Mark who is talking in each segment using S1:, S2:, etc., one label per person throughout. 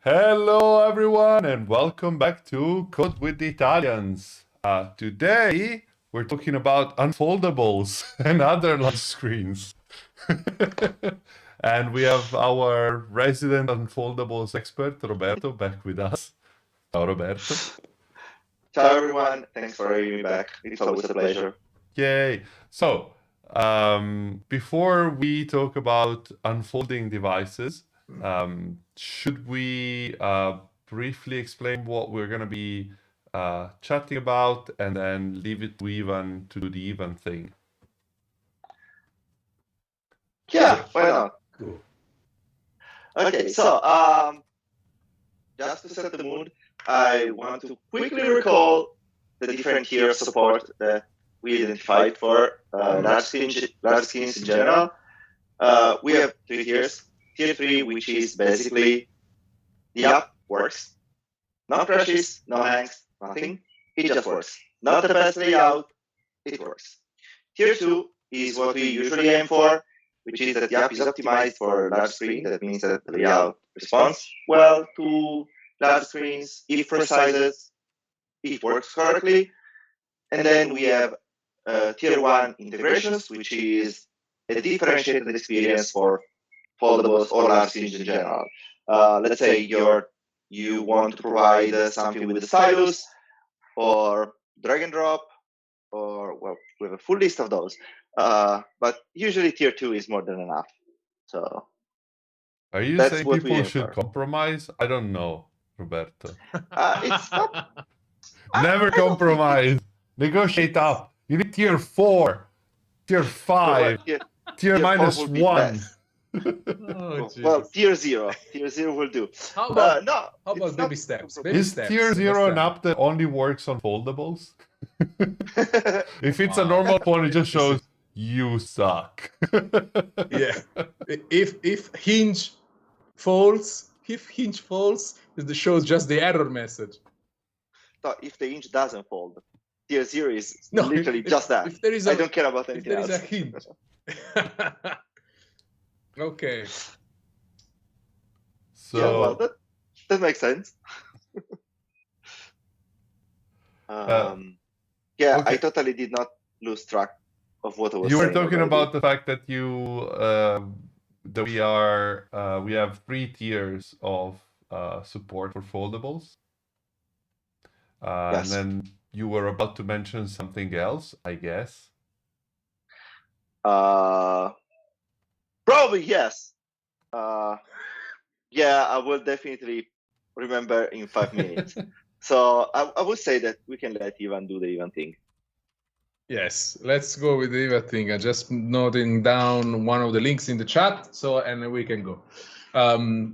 S1: Hello, everyone, and welcome back to Code with the Italians. Today, we're talking about unfoldables and other large screens. And we have our resident unfoldables expert, Roberto, back with us. Ciao, Roberto.
S2: Ciao, everyone. Thanks for having me back. It's always a pleasure.
S1: Yay. So, before we talk about unfolding devices, should we briefly explain what we're going to be chatting about and then leave it to Ivan to do the Ivan thing?
S2: Yeah, why not?
S1: Cool.
S2: Okay, so just to set the mood, I want to quickly recall the different tiers of support that we identified for large screens in general. We have 3 tiers. Tier 3, which is basically the app works. No crashes, no hangs, nothing. It just works. Not the best layout, it works. Tier 2 is what we usually aim for, which is that the app is optimized for large screen. That means that the layout responds well to large screens. If for sizes, it works correctly. And then we have Tier 1 integrations, which is a differentiated experience for foldables or large screens in general. Let's say you want to provide something with a stylus or drag and drop, or well, we have a full list of those. But usually tier 2 is more than enough. So
S1: Are you
S2: that's
S1: saying
S2: what
S1: people
S2: we
S1: should
S2: for.
S1: compromise? I don't know, Roberto.
S2: It's not.
S1: Never
S2: I don't think
S1: compromise. Negotiate up. You need tier 4, tier 5,
S2: Well,
S1: tier
S2: four
S1: minus
S2: would be
S1: 1.
S2: best.
S3: Oh,
S2: Well,
S3: Jesus.
S2: tier 0. Tier 0 will do.
S3: How about
S2: No,
S3: how
S2: it's
S3: about
S2: not
S3: baby steps? Baby
S1: Is
S3: steps.
S1: tier
S3: What's
S1: 0 an
S3: that?
S1: app that only works on foldables? If it's a
S3: Wow.
S1: normal phone, it just
S3: This
S1: shows
S3: is-
S1: you suck.
S3: Yeah. If Hinge falls, it shows just the error message.
S2: So if the inch doesn't fold, tier 0 is
S3: No,
S2: literally just that.
S3: If there is
S2: I
S3: a
S2: don't care about
S3: if
S2: anything
S3: there is a
S2: else.
S3: hinge. Okay.
S1: So,
S2: Yeah, well, that makes sense. Yeah,
S1: okay.
S2: I totally did not lose track of what I was
S1: You were
S2: saying
S1: talking
S2: already.
S1: about the fact that that we have 3 tiers of support for foldables.
S2: Yes.
S1: And then you were about to mention something else, I guess.
S2: Probably yes. Yeah, I will definitely remember in 5 minutes. So I would say that we can let Ivan do the Ivan thing.
S3: Yes, let's go with the Eva thing. I'm just noting down one of the links in the chat, and then we can go.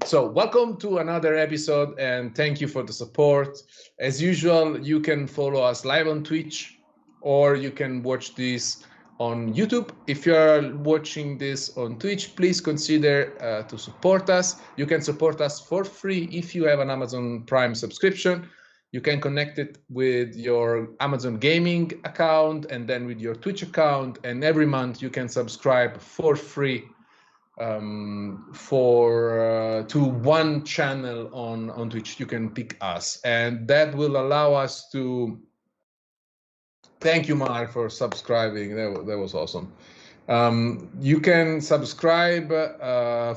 S3: So welcome to another episode, and thank you for the support. As usual, you can follow us live on Twitch, or you can watch this on YouTube. If you are watching this on Twitch, please consider to support us. You can support us for free if you have an Amazon Prime subscription. You can connect it with your Amazon Gaming account and then with your Twitch account. And every month you can subscribe for free to one channel on Twitch. You can pick us, and that will allow us to. Thank you, Mark, for subscribing. That was awesome. You can subscribe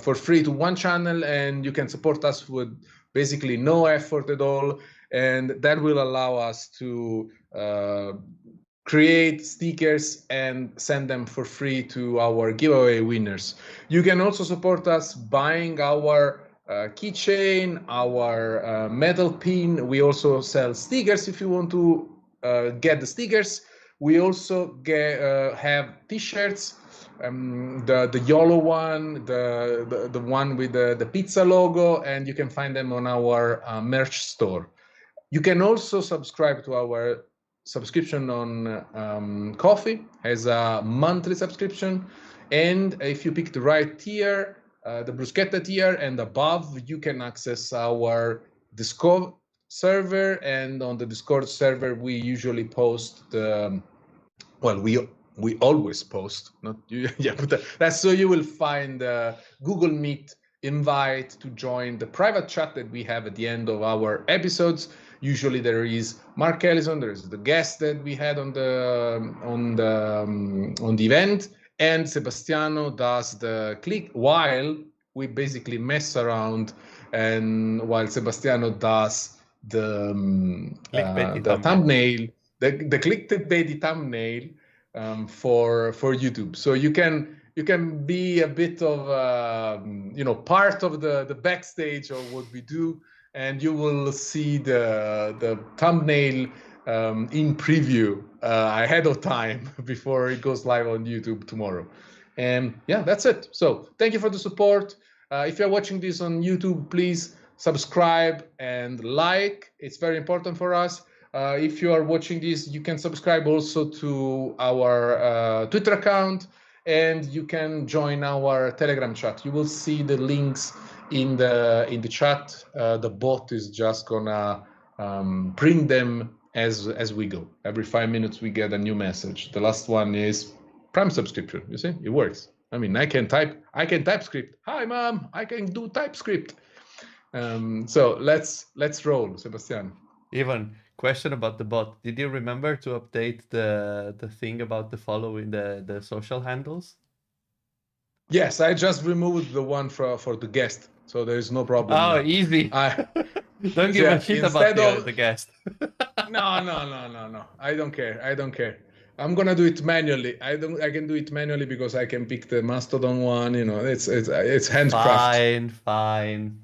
S3: for free to one channel, and you can support us with basically no effort at all. And that will allow us to create stickers and send them for free to our giveaway winners. You can also support us buying our keychain, our metal pin. We also sell stickers if you want to get the stickers. We also have t-shirts, the YOLO one, the one with the pizza logo, and you can find them on our merch store. You can also subscribe to our subscription on Coffee as a monthly subscription. And if you pick the right tier, the bruschetta tier and above, you can access our Discord server. And on the Discord server, we usually post we always post, not yeah, but that's so you will find Google Meet invite to join the private chat that we have at the end of our episodes. Usually there is Mark Ellison, there is the guest that we had on the event, and Sebastiano does the click while we basically mess around, and while Sebastiano does the thumbnail, the clickbaity thumbnail for YouTube. So you can be a bit of part of the backstage of what we do, and you will see the thumbnail in preview ahead of time before it goes live on YouTube tomorrow. And yeah, that's it. So thank you for the support. If you're watching this on YouTube, please subscribe and like. It's very important for us. If you are watching this, you can subscribe also to our Twitter account, and you can join our Telegram chat. You will see the links in the chat. The bot is just gonna print them as we go. Every 5 minutes we get a new message. The last one is Prime subscription. You see, it works. I mean, I can TypeScript. Hi, mom, I can do TypeScript. So let's roll, Sebastian.
S1: Ivan, question about the bot. Did you remember to update the thing about the following the social handles?
S3: Yes, I just removed the one for the guest, so there is no problem.
S1: Oh,
S3: now.
S1: easy. Don't give a shit about the guest.
S3: No. I don't care. I'm gonna do it manually. I can do it manually because I can pick the Mastodon one. It's handcrafted.
S1: Fine.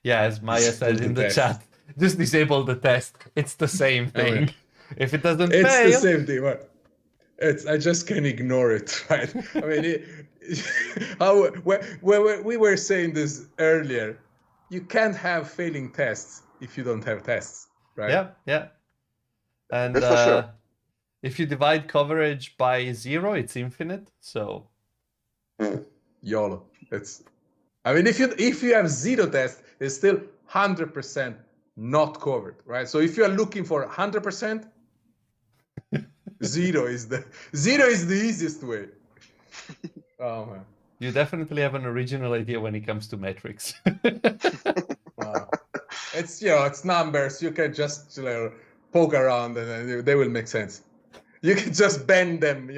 S1: Yeah, as Maya said in the chat, just disable the test. It's the same thing. If it doesn't fail,
S3: it's the same thing. But I just can ignore it, right? I mean, we were saying this earlier. You can't have failing tests if you don't have tests, right?
S1: Yeah. And
S2: That's for sure.
S1: If you divide coverage by 0, it's infinite. So
S3: YOLO. If you have 0 tests, it's still 100% not covered, right? So if you are looking for 100%, 0 is the easiest way. Oh man.
S1: You definitely have an original idea when it comes to metrics.
S3: Wow. It's numbers. You can just poke around and they will make sense. You can just bend them,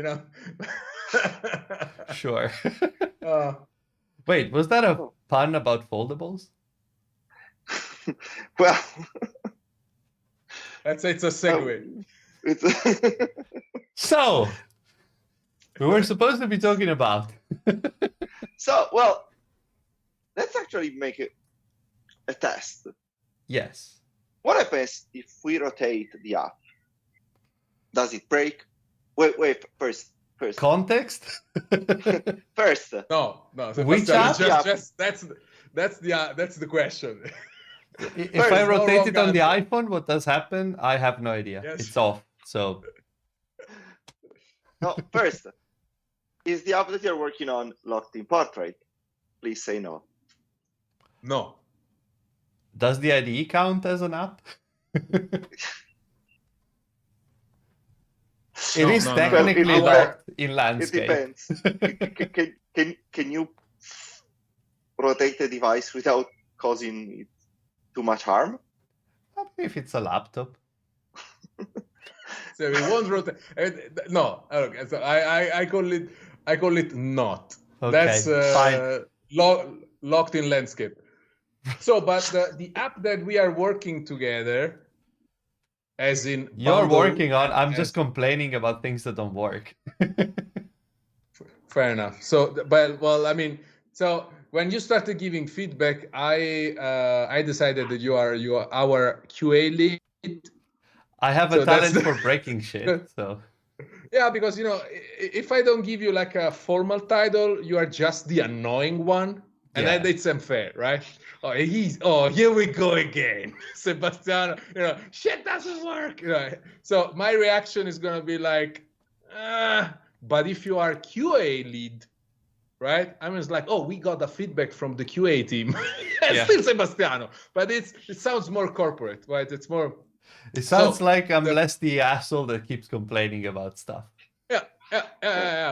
S1: Sure. Wait, was that a pun about foldables?
S2: Well,
S3: let's say it's a segue.
S1: So, we were supposed to be talking about.
S2: Let's actually make a test.
S1: Yes.
S2: What happens if we rotate the app? Does it break? Wait. First.
S1: Context?
S2: First.
S3: No.
S1: Which app?
S3: That's the question.
S1: If I rotate it on the iPhone, what does happen? I have no idea.
S3: Yes.
S1: It's off. So.
S2: No. First, is the app that you're working on locked in portrait? Please say no.
S3: No.
S1: Does the IDE count as an app? It is technically locked in landscape.
S2: It depends. Can you rotate the device without causing it too much harm?
S1: If it's a laptop.
S3: So we won't rotate. No. Okay. So I call it not.
S1: Okay,
S3: That's
S1: fine.
S3: Locked in landscape. So, but the app that we are working together, as in
S1: you're working on, I'm just complaining about things that don't work.
S3: Fair enough. So, so when you started giving feedback, I decided that you are our QA lead.
S1: I have a talent for breaking shit. So.
S3: Yeah, because if I don't give you like a formal title, you are just the annoying one, and then it's unfair, right? Here we go again, Sebastiano. Shit doesn't work. So my reaction is gonna be like, but if you are QA lead, right? I'm just like, we got the feedback from the QA team. Still Sebastiano, but it sounds more corporate, right? It's more.
S1: It sounds like I'm less the asshole that keeps complaining about stuff.
S3: Yeah,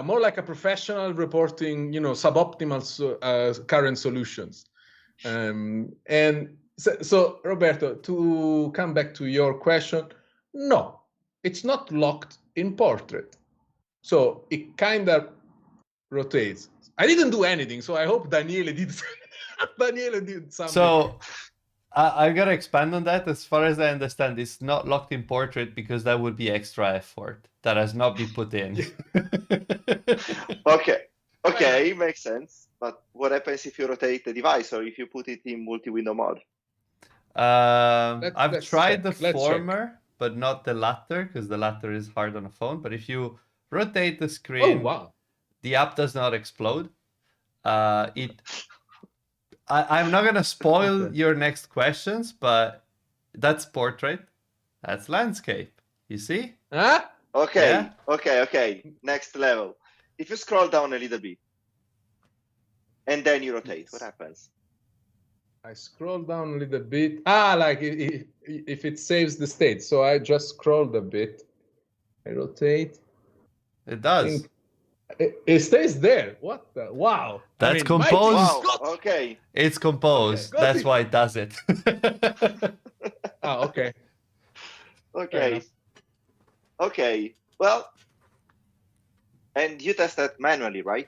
S3: More like a professional reporting, suboptimal current solutions. And so, Roberto, to come back to your question, no, it's not locked in portrait. So it kind of rotates. I didn't do anything, so I hope Daniele did. Daniele did something.
S1: So I gotta expand on that. As far as I understand, it's not locked in portrait because that would be extra effort that has not been put in.
S2: Okay, makes sense. But what happens if you rotate the device or if you put it in multi-window mode?
S1: I've
S3: let's
S1: tried
S3: check.
S1: the former, but not the latter, because the latter is hard on a phone. But if you rotate the screen,
S3: Oh, wow.
S1: the app does not explode. I'm not gonna spoil your next questions, but that's portrait, that's landscape. You see?
S3: Huh?
S2: Okay,
S1: Yeah.
S2: okay. Next level. If you scroll down a little bit and then you rotate, what happens?
S3: I scroll down a little bit. Like if it saves the state. So I just scrolled a bit. I rotate.
S1: It does.
S3: It stays there. What the? Wow.
S1: That's composed.
S2: Wow, okay.
S1: It's composed.
S3: Okay.
S1: That's why it does it.
S3: Okay.
S2: Okay. Well, and you test that manually, right?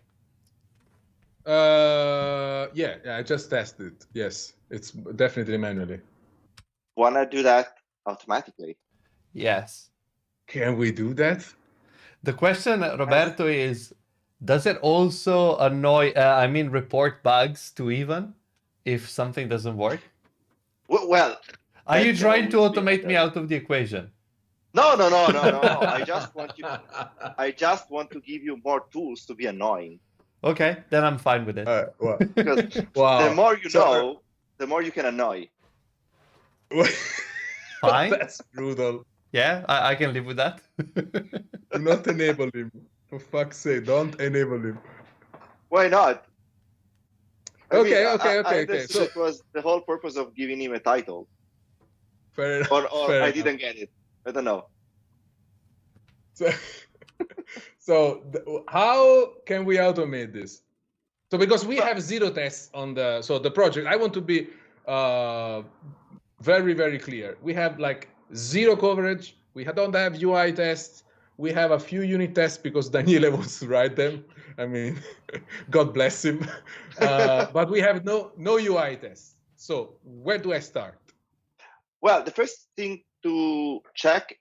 S3: Yeah, I just tested. Yes, it's definitely manually.
S2: Wanna do that automatically?
S1: Yes.
S3: Can we do that?
S1: The question, Roberto, is, does it also report bugs to even if something doesn't work?
S2: Well,
S1: are you trying to
S2: always be
S1: automate me
S2: better.
S1: out of the equation?
S2: No. I just want to give you more tools to be annoying.
S1: Okay, then I'm fine with it.
S3: Well,
S2: Because
S3: wow.
S2: the more you know, the more you can annoy.
S1: Fine.
S3: That's brutal.
S1: Yeah, I can live with that.
S3: Do not enable him. For fuck's sake, don't enable him.
S2: Why not?
S3: Okay.
S2: So it was the whole purpose of giving him a title.
S3: Fair enough.
S2: Or
S3: Fair
S2: I
S3: enough.
S2: didn't get it. I don't know.
S3: So how can we automate this? So because we have zero tests on the project, I want to be very, very clear. We have like zero coverage. We don't have UI tests. We have a few unit tests because Daniele wants to write them. I mean, God bless him. But we have no UI tests. So where do I start?
S2: Well, the first thing to check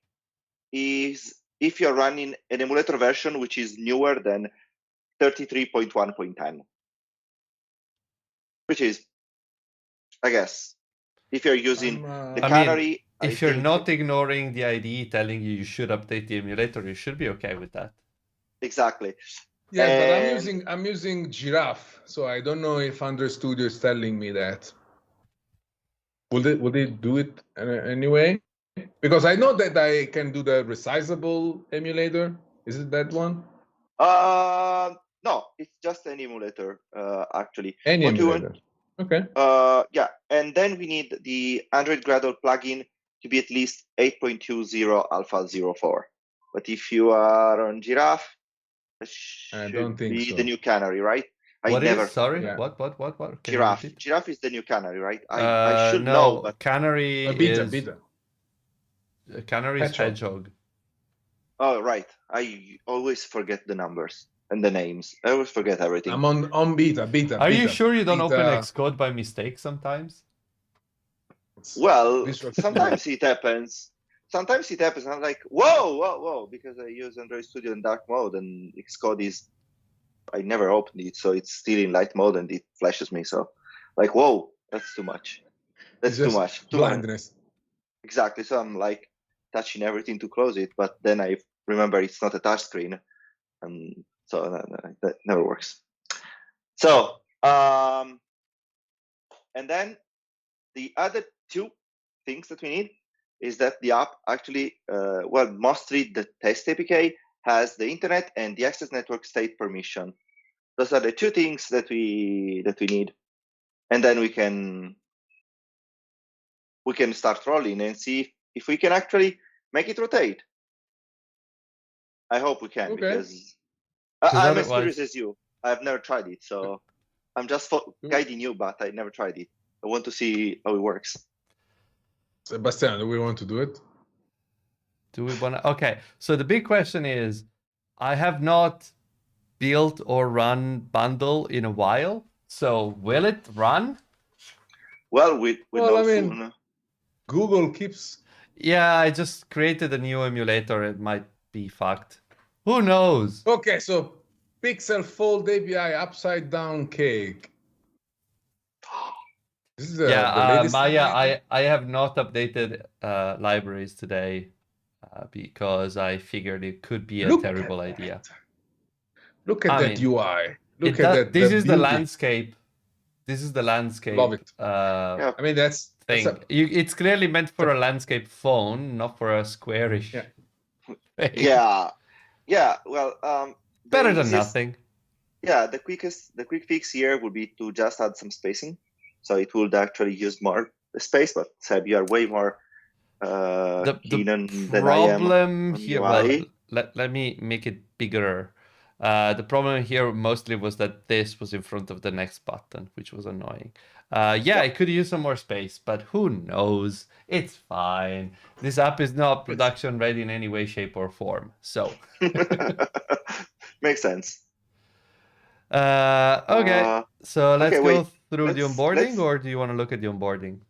S2: is if you're running an emulator version which is newer than 33.1.10, which is, I guess, if you're using the canary.
S1: If you're not ignoring the IDE telling you should update the emulator, you should be okay with that.
S2: Exactly.
S3: Yeah, but I'm using Giraffe, so I don't know if Android Studio is telling me that. Would it do it anyway? Because I know that I can do the resizable emulator. Is it that one?
S2: No, it's just an emulator, actually.
S3: Any emulator. Okay.
S2: Yeah, and then we need the Android Gradle plugin to be at least 8.20 Alpha 04. But if you are on Giraffe, it
S3: I don't think
S2: be
S3: so.
S2: the new canary, right?
S1: Sorry?
S3: Yeah.
S1: What?
S2: Giraffe. Giraffe is the new canary, right? I should know, but
S1: Canary
S3: beta.
S1: Canary is Hedgehog.
S2: Oh, right. I always forget the numbers and the names. I always forget everything.
S3: I'm on beta.
S1: Are you sure you don't open Xcode by mistake sometimes?
S2: Well, sometimes it happens. I'm like, whoa, because I use Android Studio in dark mode and Xcode is, I never opened it, so it's still in light mode and it flashes me. So, like, whoa, that's too much. That's too much.
S3: Blindness.
S2: Exactly. So I'm like touching everything to close it, but then I remember it's not a touch screen, and so that never works. So, and then the other two things that we need is that the app actually, mostly the test APK has the internet and the access network state permission. Those are the two things that we need, and then we can start rolling and see if we can actually make it rotate. I hope we can, because I'm as
S1: otherwise-
S2: curious as you. I've never tried it, so I'm just guiding you, but I never tried it. I want to see how it works.
S3: Sebastian, do we want to do it?
S1: Do we want to? Okay, so the big question is, I have not built or run bundle in a while, so will it run?
S2: Well, we
S3: Well,
S2: know
S3: I mean-
S2: soon.
S3: Google keeps.
S1: Yeah, I just created a new emulator. It might be fucked. Who knows?
S3: Okay, so Pixel Fold API upside down cake. This is the latest.
S1: Maya, I have not updated libraries today because I figured it could be a
S3: Look
S1: terrible
S3: at
S1: idea.
S3: that. Look at
S1: I
S3: that
S1: mean,
S3: UI. Look
S1: It
S3: at
S1: does-
S3: that.
S1: This is the
S3: beauty.
S1: landscape. This is the landscape.
S3: Love it.
S2: Yeah.
S3: I mean, that's
S1: Thing. It's clearly meant for a landscape phone, not for a squarish.
S3: Yeah.
S1: thing.
S2: Yeah. Well,
S1: Better
S2: the
S1: than
S2: easiest-
S1: nothing.
S2: Yeah, the quick fix here would be to just add some spacing, so it would actually use more space. But Seb, you are way more keen on than I am.
S1: Problem
S2: on
S1: here.
S2: UI.
S1: Well, let me make it bigger. The problem here mostly was that this was in front of the next button, which was annoying. Yeah, I could use some more space, but who knows? It's fine. This app is not production ready in any way, shape, or form. So,
S2: Makes sense.
S1: okay. So let's
S2: okay,
S1: go
S2: wait.
S1: through the
S2: Let's-
S1: onboarding,
S2: let's-
S1: or do you want to look at the onboarding?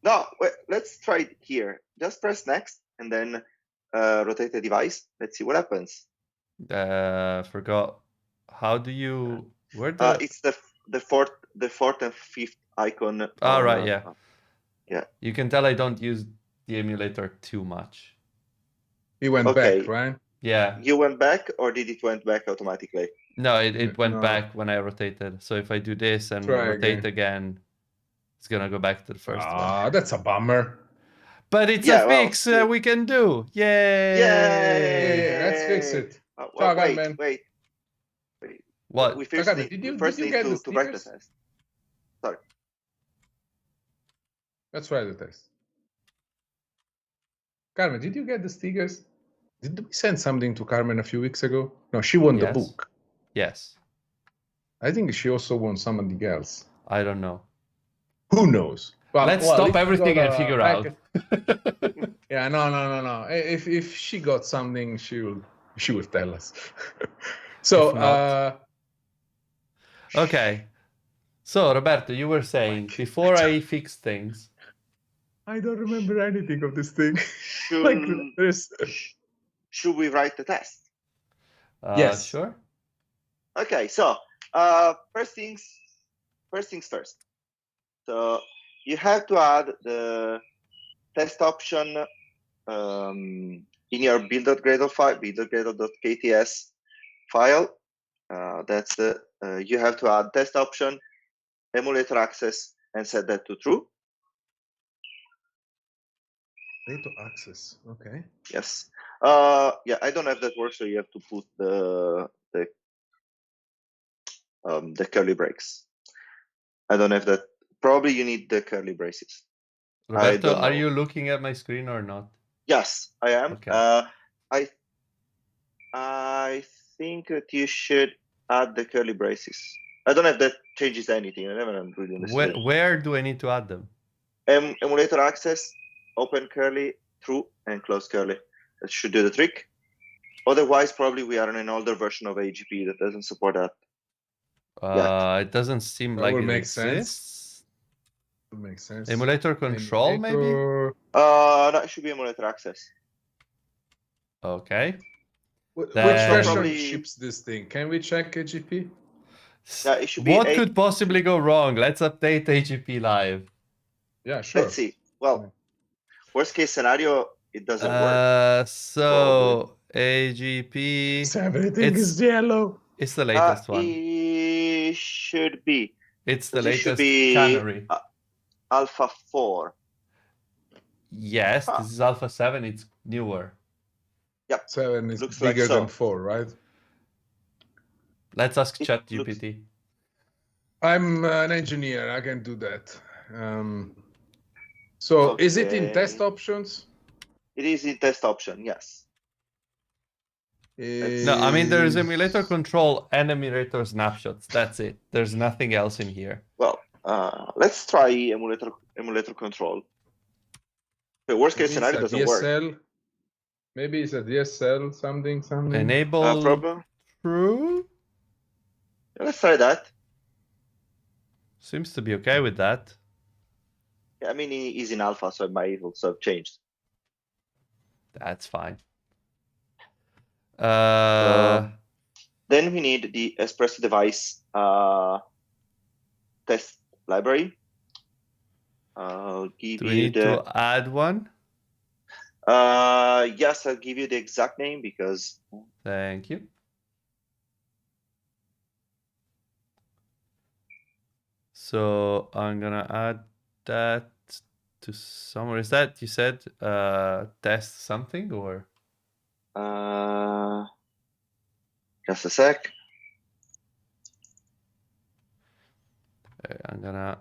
S2: No, wait, let's try it here. Just press next and then rotate the device. Let's see what happens.
S1: Forgot. How do you? Where the?
S2: It's the fourth and fifth icon.
S1: Oh, right, yeah.
S2: Yeah.
S1: You can tell I don't use the emulator too much.
S3: He went
S2: Okay.
S3: back, right?
S1: Yeah.
S2: You went back, or did it went back automatically?
S1: No, it went
S3: No.
S1: back when I rotated. So if I do this and
S3: Try
S1: rotate again, it's gonna go back to the first one.
S3: Ah, that's a bummer.
S1: But it's
S2: Yeah,
S1: a
S2: well,
S1: fix we can do. Yay!
S3: Hey, let's fix it.
S2: Well,
S3: Ciao,
S2: wait,
S3: Carmen.
S2: wait.
S1: What?
S2: We first
S3: Carmen,
S2: need,
S3: did you-
S2: we first
S3: did you
S2: need
S3: get the
S2: to write the
S3: stickers?
S2: test. Sorry.
S3: Let's try the test. Carmen, did you get the stickers? Did we send something to Carmen a few weeks ago? No, she won the
S1: Yes.
S3: book.
S1: Yes.
S3: I think she also won something else.
S1: I don't know.
S3: Who knows? Well,
S1: Let's
S3: well,
S1: stop
S3: if you
S1: everything
S3: got
S1: and
S3: a
S1: figure out.
S3: packet- Yeah, no. If she got something, she will tell us. So
S1: If not- Okay. So Roberto, you were saying before I fix things.
S3: I don't remember anything of this thing.
S2: Should,
S3: Like, there's
S2: should we write the test?
S3: Yes.
S1: Sure.
S2: Okay, so first things first. So you have to add the test option in your build.gradle file, build.gradle.kts file. That's the you have to add test option, emulator access, and set that to true.
S3: data access. Okay.
S2: Yes. Yeah, I don't have that work, so you have to put the curly braces. I don't have that. Probably you need the curly braces.
S1: Roberto,
S2: don't
S1: are
S2: know.
S1: you looking at my screen or not?
S2: Yes, I am.
S1: Okay.
S2: I think that you should add the curly braces. I don't know if that changes anything. I never really understood.
S1: Where do I need to add them?
S2: Emulator access, open curly, true, and close curly. That should do the trick. Otherwise, probably we are on an older version of AGP that doesn't support that.
S1: It doesn't seem
S3: That
S1: like
S3: would
S1: it
S3: make sense.
S1: exists.
S3: That makes sense.
S1: Emulator control, maybe?
S3: Emulator-
S2: No, it should be emulator access.
S1: Okay.
S3: Which
S1: Then-
S3: version
S2: Probably-
S3: ships this thing? Can we check AGP?
S2: Yeah, it should be
S1: What
S2: 8.
S1: could possibly go wrong? Let's update AGP live.
S3: Yeah, sure.
S2: Let's see. Well, worst case scenario, it doesn't work.
S1: So AGP,
S3: So everything
S1: It's-
S3: is yellow.
S1: it's the latest one.
S2: It should be
S1: It's the
S2: it should
S1: latest
S2: be
S1: canary.
S2: Alpha 4.
S1: Yes,
S2: Huh.
S1: this is Alpha 7. It's newer.
S3: 7 is
S2: Looks like
S3: bigger
S2: so.
S3: than 4, right?
S1: Let's ask
S2: It
S1: ChatGPT.
S3: I'm an engineer. I can do that. So is it in
S2: Okay.
S3: test options?
S2: It is in test option, yes.
S1: No, I mean there's
S3: Is-
S1: emulator control and emulator snapshots. That's it. There's nothing else in here.
S2: Well, let's try emulator control. The worst case
S3: maybe it's
S2: scenario
S3: a
S2: doesn't work.
S3: DSL. Maybe it's a DSL something.
S1: Enable
S2: Problem?
S1: true.
S2: Let's try that.
S1: Seems to be okay with that.
S2: Yeah, I mean, he's in alpha, so it might also have changed.
S1: That's fine.
S2: Then we need the Espresso device test library. I'll give
S1: Do we
S2: you
S1: need
S2: the.
S1: to add one?
S2: Yes, I'll give you the exact name because.
S1: Thank you. So I'm gonna add that to somewhere. Is that you said test something or?
S2: Just a sec.
S1: I'm gonna.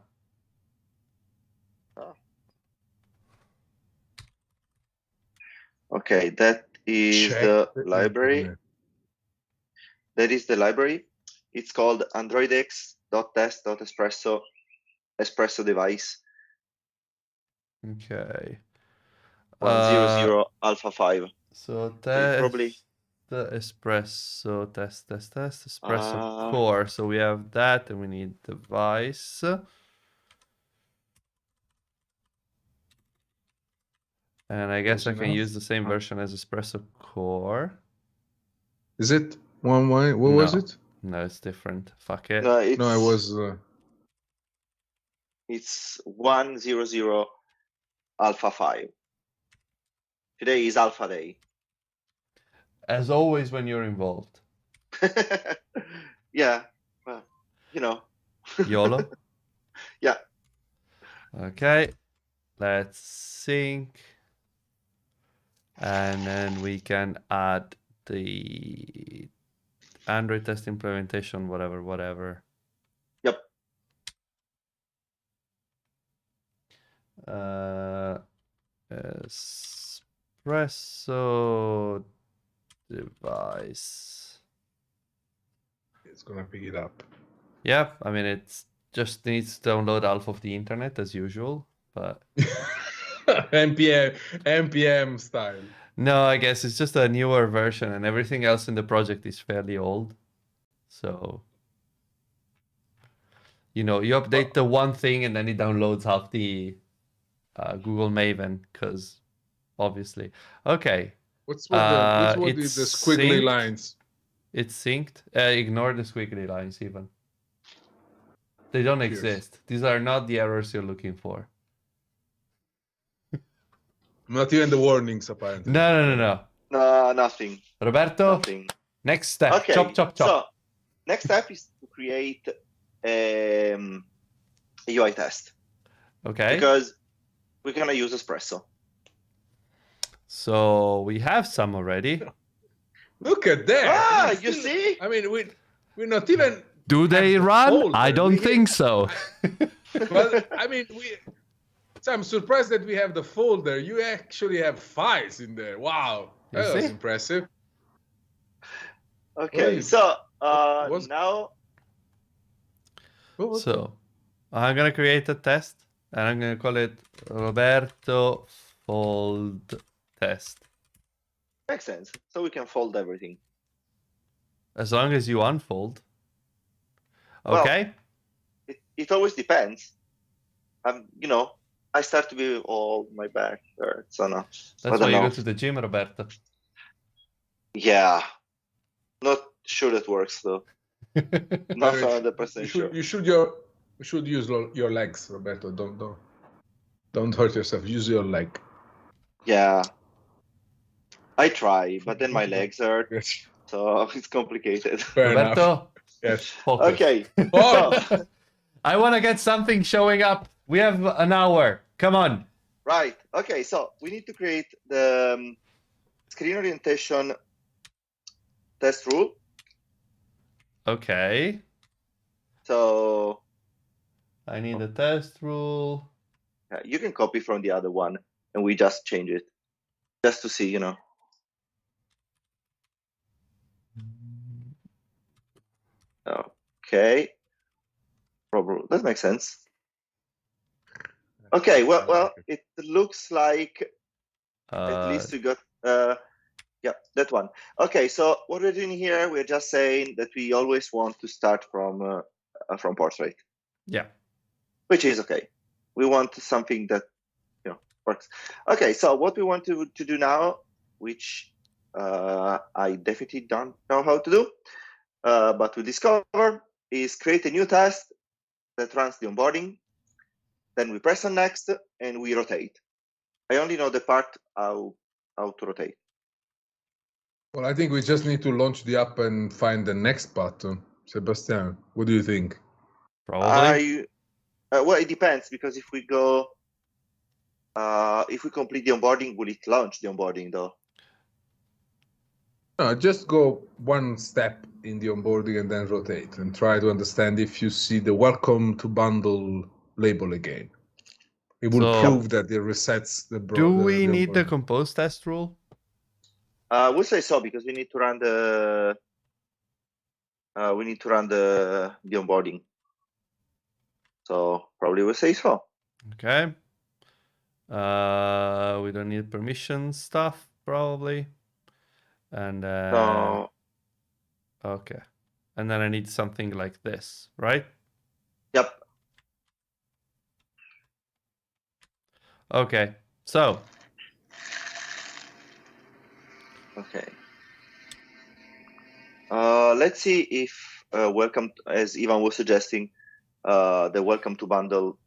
S2: Okay, that is
S3: Check
S2: the
S3: the
S2: library.
S3: internet.
S2: That is the library. It's called AndroidX.test.espresso espresso device
S1: Okay.
S2: 100 alpha 5.
S1: So
S2: probably-
S1: test the espresso test espresso
S2: Uh,
S1: core. So we have that, and we need device. And I guess I
S3: Close
S1: can
S3: enough.
S1: use the same version as espresso core.
S3: Is it one way? What was
S1: No.
S3: it?
S1: No, it's different. Fuck it.
S2: No, it's,
S3: No, it was.
S2: It's 100 alpha 5. Today is alpha day.
S1: As always, when you're involved.
S2: Yeah, well, you know.
S1: YOLO.
S2: Yeah.
S1: Okay. Let's sync. And then we can add the Android test implementation, whatever.
S2: Yep.
S1: Espresso device.
S3: It's gonna pick it up.
S1: Yep, I mean it just needs to download half of the internet as usual, but
S3: npm style.
S1: no, I guess it's just a newer version and everything else in the project is fairly old. So you know, you update the one thing and then it downloads half the Google Maven, because obviously. Okay.
S3: What's with the
S1: it's
S3: squiggly
S1: synced.
S3: lines?
S1: It's synced. Ignore the squiggly lines even. They don't
S3: Cheers.
S1: exist. These are not the errors you're looking for.
S3: Not even the warnings, apparently.
S1: No.
S2: No, nothing.
S1: Roberto,
S2: Nothing.
S1: next step.
S2: Okay.
S1: Chop.
S2: So next step is to create a UI test
S1: Okay.
S2: because we're gonna use Espresso.
S1: So we have some already.
S3: Look at that!
S2: You see?
S3: I mean, we're not even.
S1: Do they
S3: the
S1: run?
S3: folder.
S1: I don't
S3: We-
S1: think so.
S3: Well, I mean, So I'm surprised that we have the folder. You actually have files in there. Wow,
S1: You
S3: that was
S1: see?
S3: impressive.
S2: Okay,
S3: Wait.
S2: so
S3: was-
S2: now
S3: What was
S1: So I'm gonna create a test and I'm gonna call it Roberto fold test.
S2: makes sense. So we can fold everything.
S1: As long as you unfold.
S2: Well,
S1: Okay.
S2: It always depends. You know, I start to be all my back hurts. So no. I
S1: That's why
S2: don't
S1: you
S2: know.
S1: go to the gym, Roberto.
S2: Yeah. Not sure that works though. Not 100% sure.
S3: You should use your legs, Roberto. Don't hurt yourself. Use your leg.
S2: Yeah. I try, but then my legs hurt, so it's complicated.
S3: Fair enough.
S1: Roberto,
S3: Yes.
S1: focus.
S2: Okay.
S3: Oh,
S2: So,
S1: I want to get something showing up. We have an hour. Come on.
S2: right. Okay. So we need to create the screen orientation test rule.
S1: Okay.
S2: So
S1: I need a test rule.
S2: you can copy from the other one, and we just change it, just to see, you know. Okay. Probably that makes sense. Okay. Well, it looks like at least we got. Yeah, that one. Okay. So what we're doing here, we're just saying that we always want to start from portrait.
S1: Yeah.
S2: Which is okay. We want something that works. Okay. So what we want to do now, which I definitely don't know how to do, but we discover, is create a new task that runs the onboarding. Then we press on next and we rotate. I only know the part how to rotate.
S3: Well, I think we just need to launch the app and find the next button. Sebastian, what do you think?
S1: Probably.
S2: Well, it depends, because if we go, if we complete the onboarding, will it launch the onboarding though?
S3: No, just go one step in the onboarding and then rotate and try to understand if you see the welcome to bundle label again. It will prove that it resets the
S1: Do we need the
S3: onboarding.
S1: compose test rule?
S2: We'll say so, because we need to run the onboarding. So probably we'll say so.
S1: Okay. We don't need permission stuff probably. And
S2: No.
S1: okay. And then I need something like this, right?
S2: Yep.
S1: Okay. So.
S2: Okay. Let's see if welcome, as Ivan was suggesting, the welcome to bundle.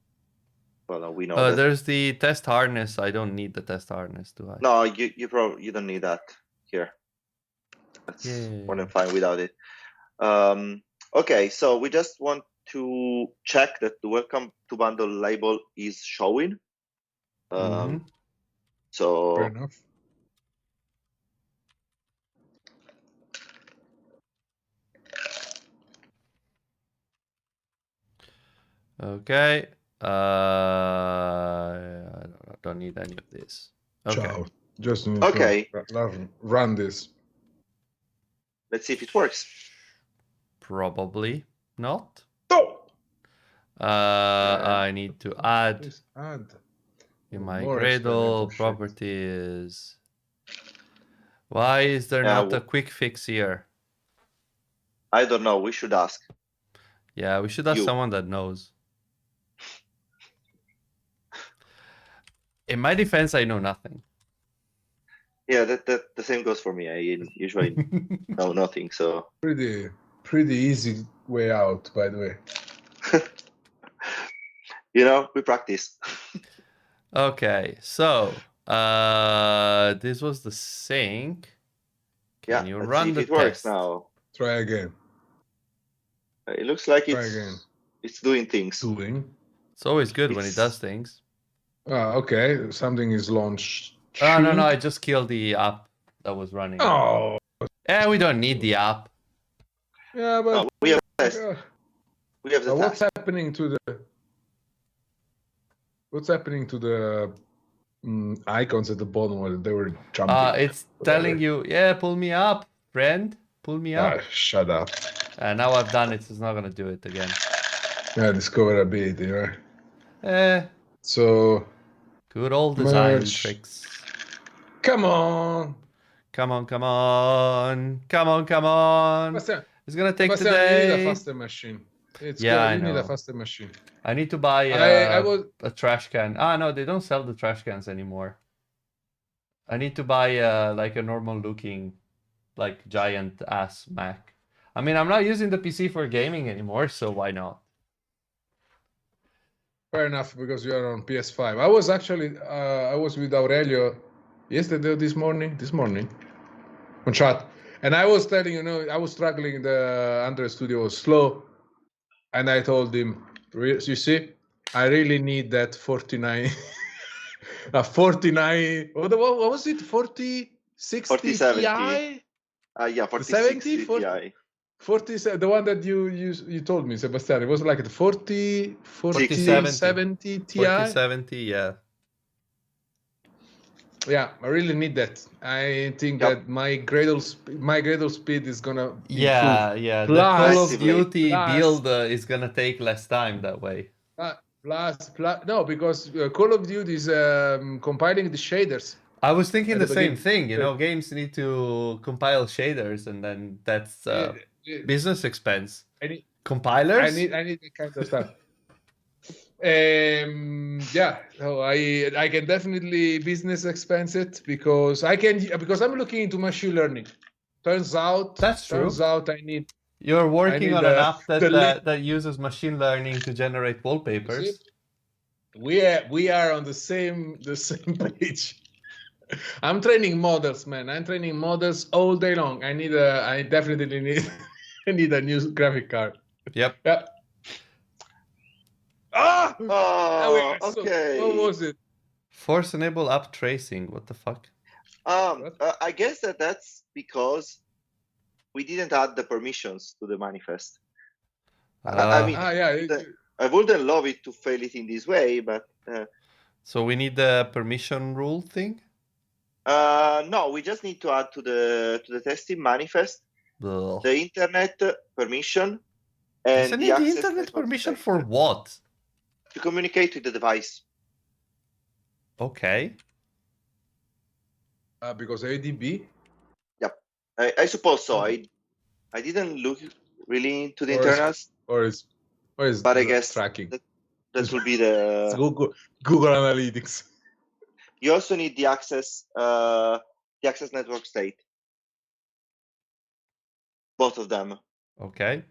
S2: Well, we know that.
S1: There's the test harness. I don't need the test harness, do I?
S2: No, you don't need that here. That's more than fine without it. Okay, so we just want to check that the welcome to bundle label is showing. So
S3: fair enough.
S1: Okay. I don't need any of this. Okay.
S3: Ciao. Just need to run this.
S2: Let's see if it works.
S1: Probably not.
S3: No.
S1: I need to add in my
S3: More
S1: Gradle properties. Why is there not a quick fix here?
S2: I don't know. We should ask.
S1: Yeah, we should ask someone that knows. In my defense, I know nothing.
S2: Yeah, that the same goes for me. I usually know nothing. So
S3: pretty easy way out, by the way.
S2: We practice.
S1: Okay, so this was the sync. Can you run the
S2: test? Works now.
S3: Try again.
S2: It looks like it's doing things.
S1: It's always good when it does things.
S3: Okay, something is launched.
S1: Oh, no, I just killed the app that was running.
S3: Oh.
S1: Yeah, we don't need the app.
S3: Yeah, but
S2: we have the test. We have the test.
S3: What's happening to the icons at the bottom where they were jumping?
S1: It's telling you, yeah, pull me up, friend. Pull me up.
S3: Shut up.
S1: Now I've done it, so it's not gonna do it again.
S3: Yeah, discoverability, right? So
S1: good old design tricks.
S3: Come on.
S1: Come on.
S3: Bastian,
S1: it's gonna take
S3: Bastian,
S1: today.
S3: you need a faster machine.
S1: I
S3: need
S1: know.
S3: a faster machine.
S1: I need to buy a trash can. No, they don't sell the trash cans anymore. I need to buy like a normal looking, like giant ass Mac. I mean, I'm not using the PC for gaming anymore, so why not?
S3: Fair enough, because you are on PS5. I was actually, I was with Aurelio yesterday, this morning, on chat. And I was telling, I was struggling, the Android Studio was slow. And I told him, you see, I really need that 49, a 49, what was it, 4060 Ti?
S2: Yeah, 4060 Ti.
S3: 47, the one that you told me, Sebastian. It was like the 4070 Ti.
S1: 4070, yeah.
S3: Yeah, I really need that. I think that my Gradle speed is gonna
S1: Yeah,
S3: improve.
S1: yeah. The
S3: Plus,
S1: Call of
S2: Massively.
S1: Duty build is gonna take less time that way.
S3: plus, no, because Call of Duty is compiling the shaders.
S1: I was thinking
S3: At
S1: the
S3: the
S1: same
S3: beginning.
S1: thing. You know, games need to compile shaders, and then that's business expense. Compilers?
S3: I need that kind of stuff. Yeah, so I can definitely business expense it because I'm looking into machine learning. Turns out I need.
S1: You're working on an app that uses machine learning to generate wallpapers.
S3: We are on the same page. I'm training models, man. I'm training models all day long. I definitely need a new graphic card.
S1: Yep.
S3: Yep.
S2: Oh, okay.
S3: What was it?
S1: Force enable app tracing. What the fuck?
S2: I guess that's because we didn't add the permissions to the manifest. I mean, I wouldn't love it to fail it in this way, but.
S1: So we need the permission rule thing?
S2: No, we just need to add to the testing manifest the internet permission and
S1: Doesn't
S2: the
S1: need
S2: access
S1: the internet
S2: network
S1: permission
S2: state.
S1: for what?
S2: To communicate with the device.
S1: Okay.
S3: Because ADB?
S2: Yep. I suppose so. I didn't look really into the internals.
S3: Or is
S2: but I guess
S3: tracking.
S2: That will be the
S3: Google Analytics.
S2: You also need the access network state. Both of them.
S1: Okay.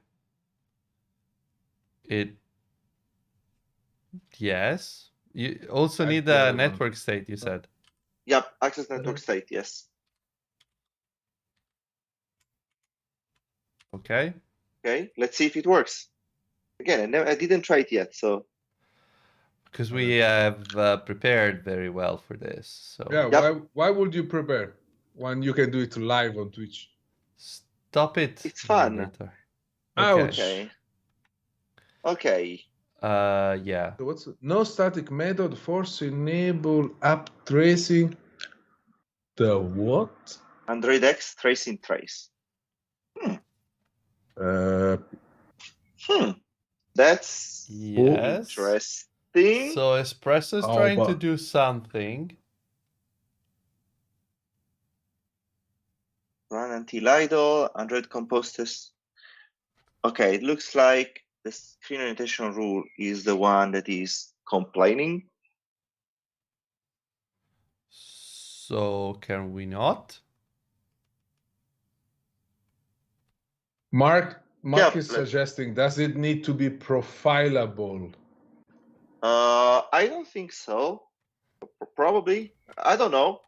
S1: Yes. You also need the network state, you said.
S2: Yep, access network state, yes.
S1: Okay.
S2: Okay, let's see if it works. Again, I didn't try it yet, so.
S1: Because we have prepared very well for this. So.
S3: Yeah, why would you prepare when you can do it live on Twitch?
S1: Stop it.
S2: It's fun.
S1: Okay.
S3: Ouch.
S2: Okay.
S1: Yeah.
S3: So what's no static method force enable app tracing? The what?
S2: Android X tracing trace. That's interesting.
S1: So Espresso is trying to do something.
S2: Run until idle, Android compose test. Okay, it looks like the screen orientation rule is the one that is complaining.
S1: So can we not?
S3: Mark is suggesting, does it need to be profilable?
S2: I don't think so. Probably. I don't know.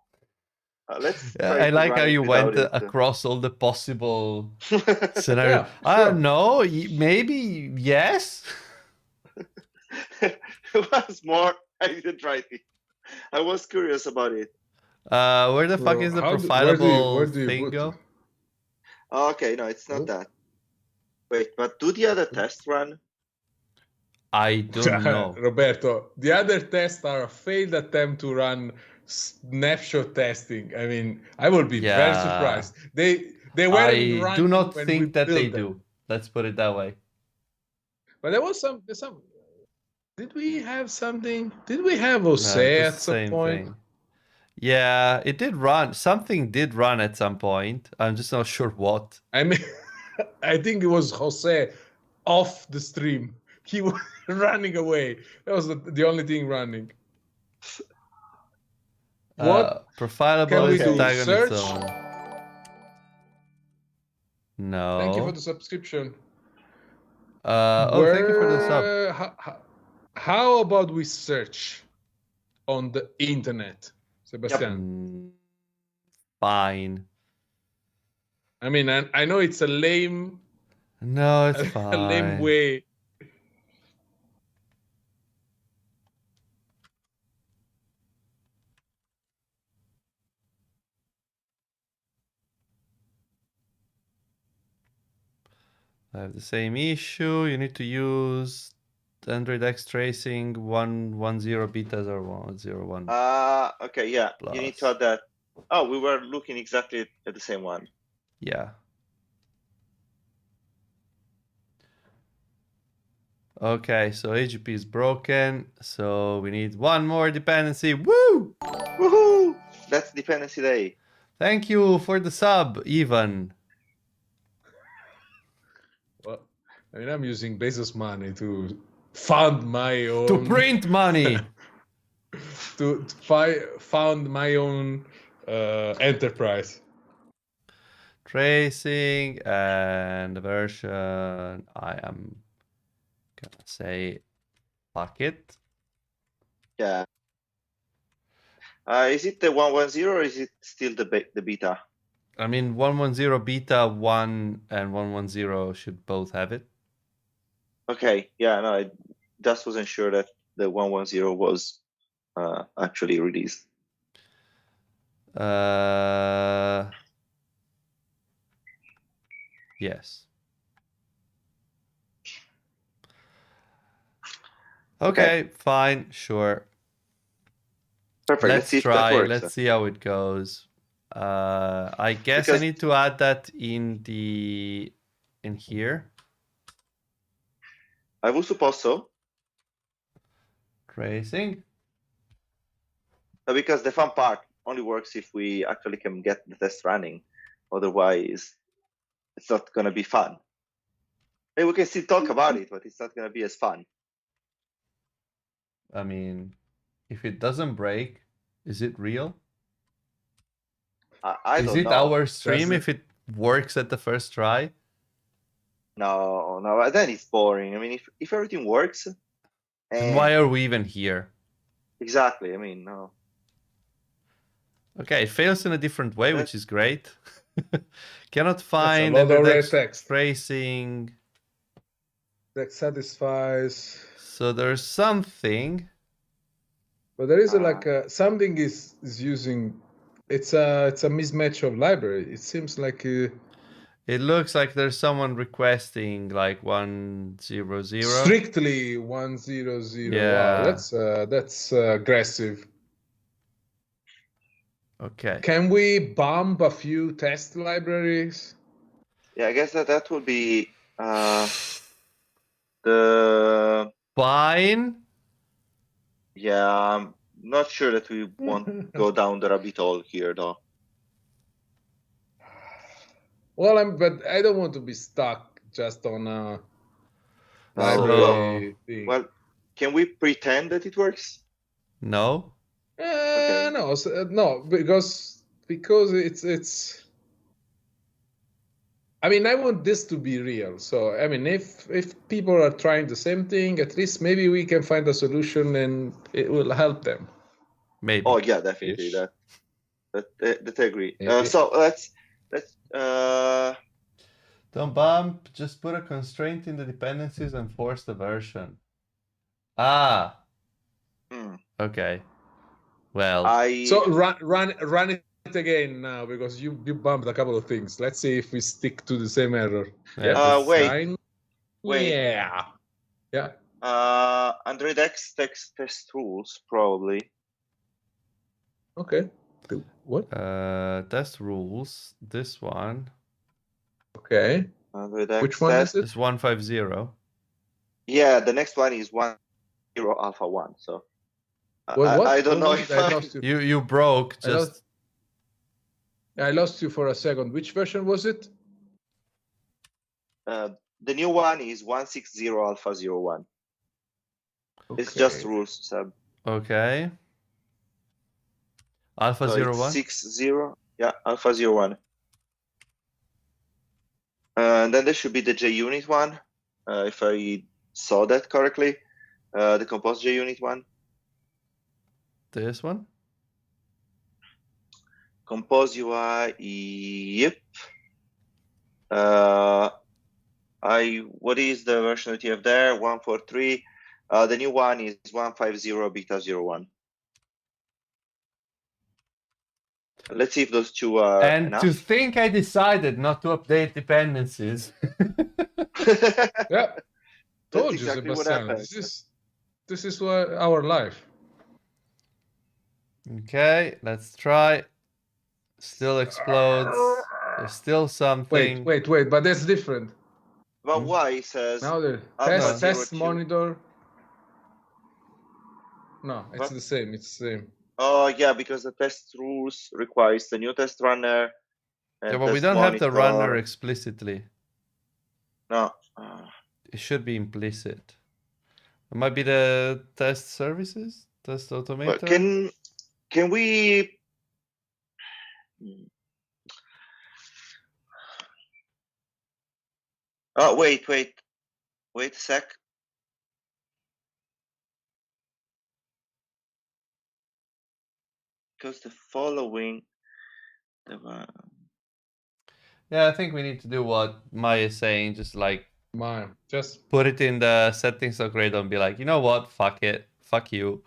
S2: Let's try
S1: I like how you went across all the possible scenarios. I don't know. Maybe yes.
S2: It was more. I didn't try it. I was curious about it.
S1: Where the fuck is the profilable thing go?
S2: Okay, no, it's not that. Wait, but do the other tests run?
S1: I don't know.
S3: Roberto, the other tests are a failed attempt to run snapshot testing. I mean, I would be very surprised. They weren't running.
S1: I do not think that they do. Let's put it that way.
S3: But there was some. Did we have something? Did we have Jose at some point?
S1: Thing. Yeah, it did run. Something did run at some point. I'm just not sure what.
S3: I mean, I think it was Jose off the stream. He was running away. That was the only thing running. What?
S1: Profilable is tag on its own. No.
S3: Thank you for the subscription.
S1: Thank you for the sub.
S3: How about we search on the internet, Sebastian?
S1: Fine.
S3: I mean, I know it's a lame.
S1: No, it's fine.
S3: A lame way.
S1: I have the same issue. You need to use Android X tracing 110 betas or 101.
S2: Okay, yeah. You need to add that. Oh, we were looking exactly at the same one.
S1: Yeah. Okay, so AGP is broken. So we need one more dependency. Woo!
S2: Woohoo! That's dependency day.
S1: Thank you for the sub, Ivan.
S3: Well, I mean, I'm using Bezos money to fund my own.
S1: To print money.
S3: to found my own enterprise.
S1: Tracing and version. I am gonna say bucket.
S2: Yeah. Is it the 110 or is it still the beta?
S1: I mean, 110 beta 1 and 110 should both have it.
S2: Okay, yeah, no, I just wasn't sure that the 110 was actually released.
S1: Yes. Okay, fine, sure.
S2: Perfect. Let's see if that works.
S1: Let's see how it goes. I guess
S2: Because
S1: I need to add that in here.
S2: I would suppose so.
S1: Tracing.
S2: Because the fun part only works if we actually can get the test running. Otherwise, it's not going to be fun. Maybe we can still talk about it, but it's not going to be as fun.
S1: I mean, if it doesn't break, is it real?
S2: I don't know.
S1: Is it our stream if it works at the first try?
S2: No, then it's boring. I mean, if everything works,
S1: then why are we even here?
S2: Exactly. I mean, no.
S1: Okay, it fails in a different way, which is great. Cannot find
S3: text
S1: tracing
S3: that satisfies.
S1: So there's something.
S3: But there is something is using. It's a mismatch of library. It seems like.
S1: It looks like there's someone requesting like 100.
S3: Strictly 100.
S1: Yeah.
S3: Wow, that's aggressive.
S1: Okay.
S3: Can we bump a few test libraries?
S2: Yeah, I guess that would be the.
S1: Fine.
S2: Yeah, I'm not sure that we want to go down the rabbit hole here, though.
S3: Well, but I don't want to be stuck just on a
S2: library thing. Well, can we pretend that it works?
S1: No.
S2: Okay.
S3: No, because it's. I mean, I want this to be real. So, I mean, if people are trying the same thing, at least maybe we can find a solution and it will help them.
S2: Maybe. Oh yeah, definitely. That I agree. So let's.
S1: Don't bump. Just put a constraint in the dependencies and force the version. Ah. Okay. Well.
S3: So run it again now because you bumped a couple of things. Let's see if we stick to the same error.
S2: Wait.
S3: Yeah.
S2: Android X test rules probably.
S3: Okay. What?
S1: Test rules. This one.
S3: Okay.
S2: Android X
S3: Which one is it?
S1: It's 150.
S2: Yeah, the next one is 10 alpha 1. So.
S3: What?
S2: I don't know if
S3: I lost you.
S1: You broke.
S3: I lost you for a second. Which version was it?
S2: The new one is 160 alpha 01. Okay. It's just rules, Seb.
S1: Okay. Alpha 01?
S2: 60, yeah, alpha 01. And then there should be the JUnit one, if I saw that correctly. The compose JUnit one.
S1: This one?
S2: Compose UI, yep. What is the version that you have there? 143. The new one is 150 beta 01. Let's see if those two are enough.
S1: To think I decided not to update dependencies.
S3: Yeah. Told
S2: That's
S3: you,
S2: exactly what
S3: Sebastian.
S2: happens.
S3: This is our life.
S1: Okay, let's try. Still explodes. There's still something.
S3: Wait. But that's different.
S2: But why says
S3: Now the
S2: alpha
S3: test
S2: 02?
S3: monitor. No, it's
S2: What?
S3: the same. It's the same.
S2: Oh yeah, because the test rules requires the new test runner. And
S1: Yeah, but we
S2: test
S1: don't have the runner
S2: monitor.
S1: explicitly.
S2: No.
S1: It should be implicit. It might be the test services, test automator.
S2: But can we? Oh wait a sec. Because the following.
S1: Yeah, I think we need to do what Maya is saying, just like
S3: Just
S1: put it in the settings of Gradle and be like, you know what, fuck it, fuck you.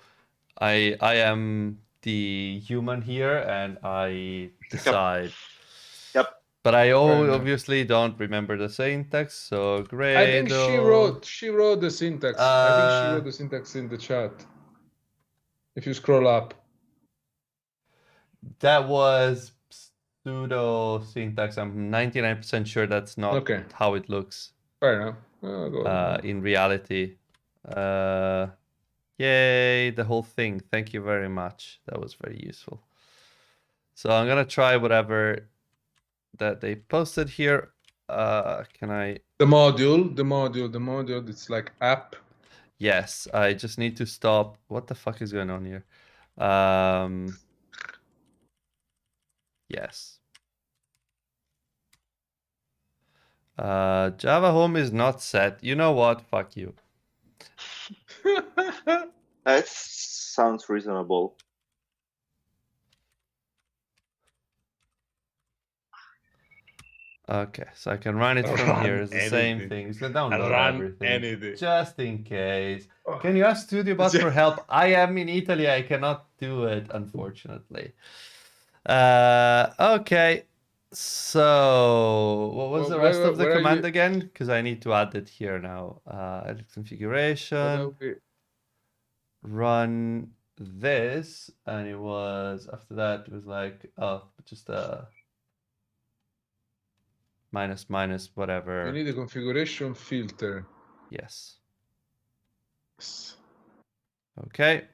S1: I am the human here and I decide.
S2: Yep.
S1: But I
S3: enough.
S1: obviously don't remember the syntax, so Gradle.
S3: I think she wrote the syntax. I think she wrote the syntax in the chat. If you scroll up.
S1: That was pseudo syntax. I'm 99% sure that's not how it looks.
S3: Fair enough.
S1: In reality. Yay, the whole thing. Thank you very much. That was very useful. So I'm gonna try whatever that they posted here. Can I?
S3: The module. It's like app.
S1: Yes, I just need to stop. What the fuck is going on here? Yes. Java home is not set. You know what? Fuck you.
S2: That sounds reasonable.
S1: Okay, so I can run it from here. It's the same thing. It's gonna download everything.
S3: Anything.
S1: Just in case. Can you ask StudioBot for help? I am in Italy. I cannot do it, unfortunately. Okay. So what was the rest of the command again? Because I need to add it here now. Edit configuration. Run this, and it was after that. It was like just minus whatever.
S3: You need a configuration filter.
S1: Yes. Okay.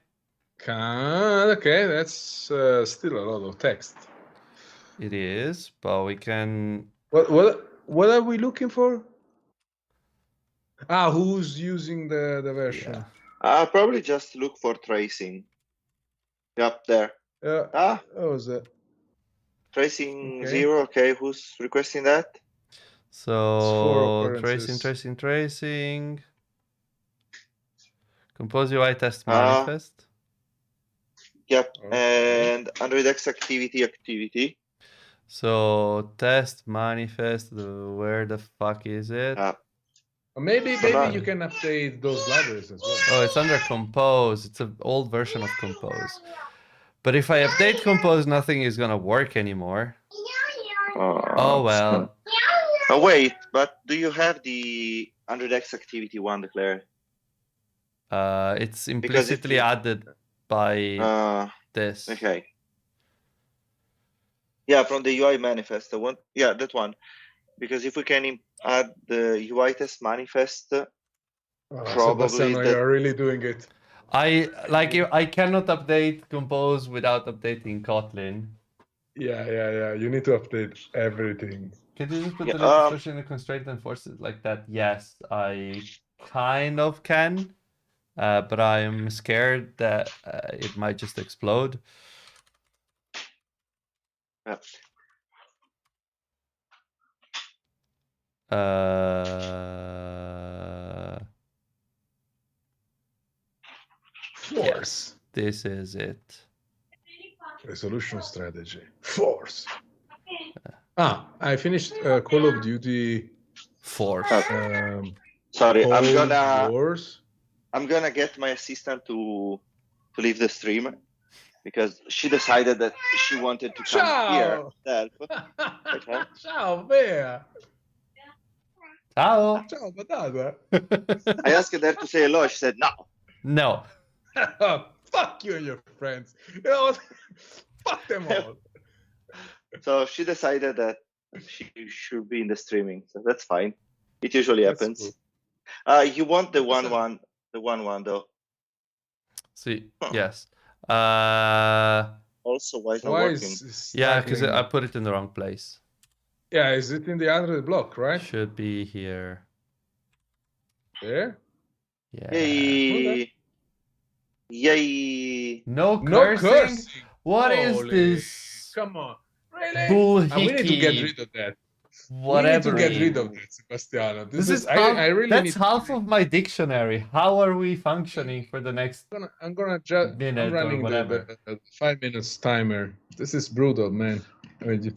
S3: Okay, that's still a lot of text.
S1: It is, but we can.
S3: What are we looking for? Who's using the version?
S2: Yeah. Probably just look for tracing. Yep, there.
S3: What was that?
S2: Tracing 0. Okay, who's requesting that?
S1: So tracing. Compose UI test manifest.
S2: Yep, and AndroidX activity.
S1: So test manifest. Where the fuck is it?
S3: Maybe you can update those libraries as well.
S1: Oh, it's under Compose. It's an old version of Compose. But if I update Compose, nothing is gonna work anymore. Oh well.
S2: Oh wait, but do you have the AndroidX activity one declared?
S1: It's implicitly added by this.
S2: Okay. Yeah, from the UI manifest. The one, yeah, that one. Because if we can add the UI test manifest, probably
S3: you're really doing it.
S1: I cannot update Compose without updating Kotlin.
S3: Yeah. You need to update everything.
S1: Can you just put the expression in a constraint and force it like that? Yes, I kind of can, but I'm scared that it might just explode. Yes, this is it.
S3: Resolution strategy. Force. I finished Call of Duty.
S1: Force.
S2: Sorry,
S3: Wars.
S2: I'm gonna get my assistant to leave the stream because she decided that she wanted to come here.
S3: Ciao, Bea.
S1: Ciao.
S3: Ciao, patata.
S2: I asked her to say hello. She said no.
S1: No.
S3: Fuck you and your friends. You know what? Fuck them all.
S2: So she decided that she should be in the streaming. So that's fine. It usually
S3: That's
S2: happens.
S3: cool.
S2: You want the
S3: That's
S2: the 1-1 though.
S1: See,
S2: Huh.
S1: yes.
S2: Also, why it's not
S3: Why
S2: working?
S3: is
S1: Yeah, because I
S3: starting-
S1: put it in the wrong place.
S3: Yeah, is it in the other block, right?
S1: Should be here.
S3: There?
S1: Yeah.
S2: Yay! Yay!
S1: No
S3: No
S1: cursing?
S3: cursing.
S1: What is
S3: Holy-
S1: this?
S3: Come on. Really?
S1: Bull
S3: We need to get
S1: hickey.
S3: rid of that.
S1: Whatever.
S3: We need to get rid of that, Sebastiano.
S1: This is half,
S3: I really
S1: that's
S3: need
S1: half of my dictionary. How are we functioning for the next
S3: I'm gonna just
S1: minute
S3: I'm
S1: or
S3: running
S1: whatever?
S3: the 5 minutes timer. This is brutal, man. I mean,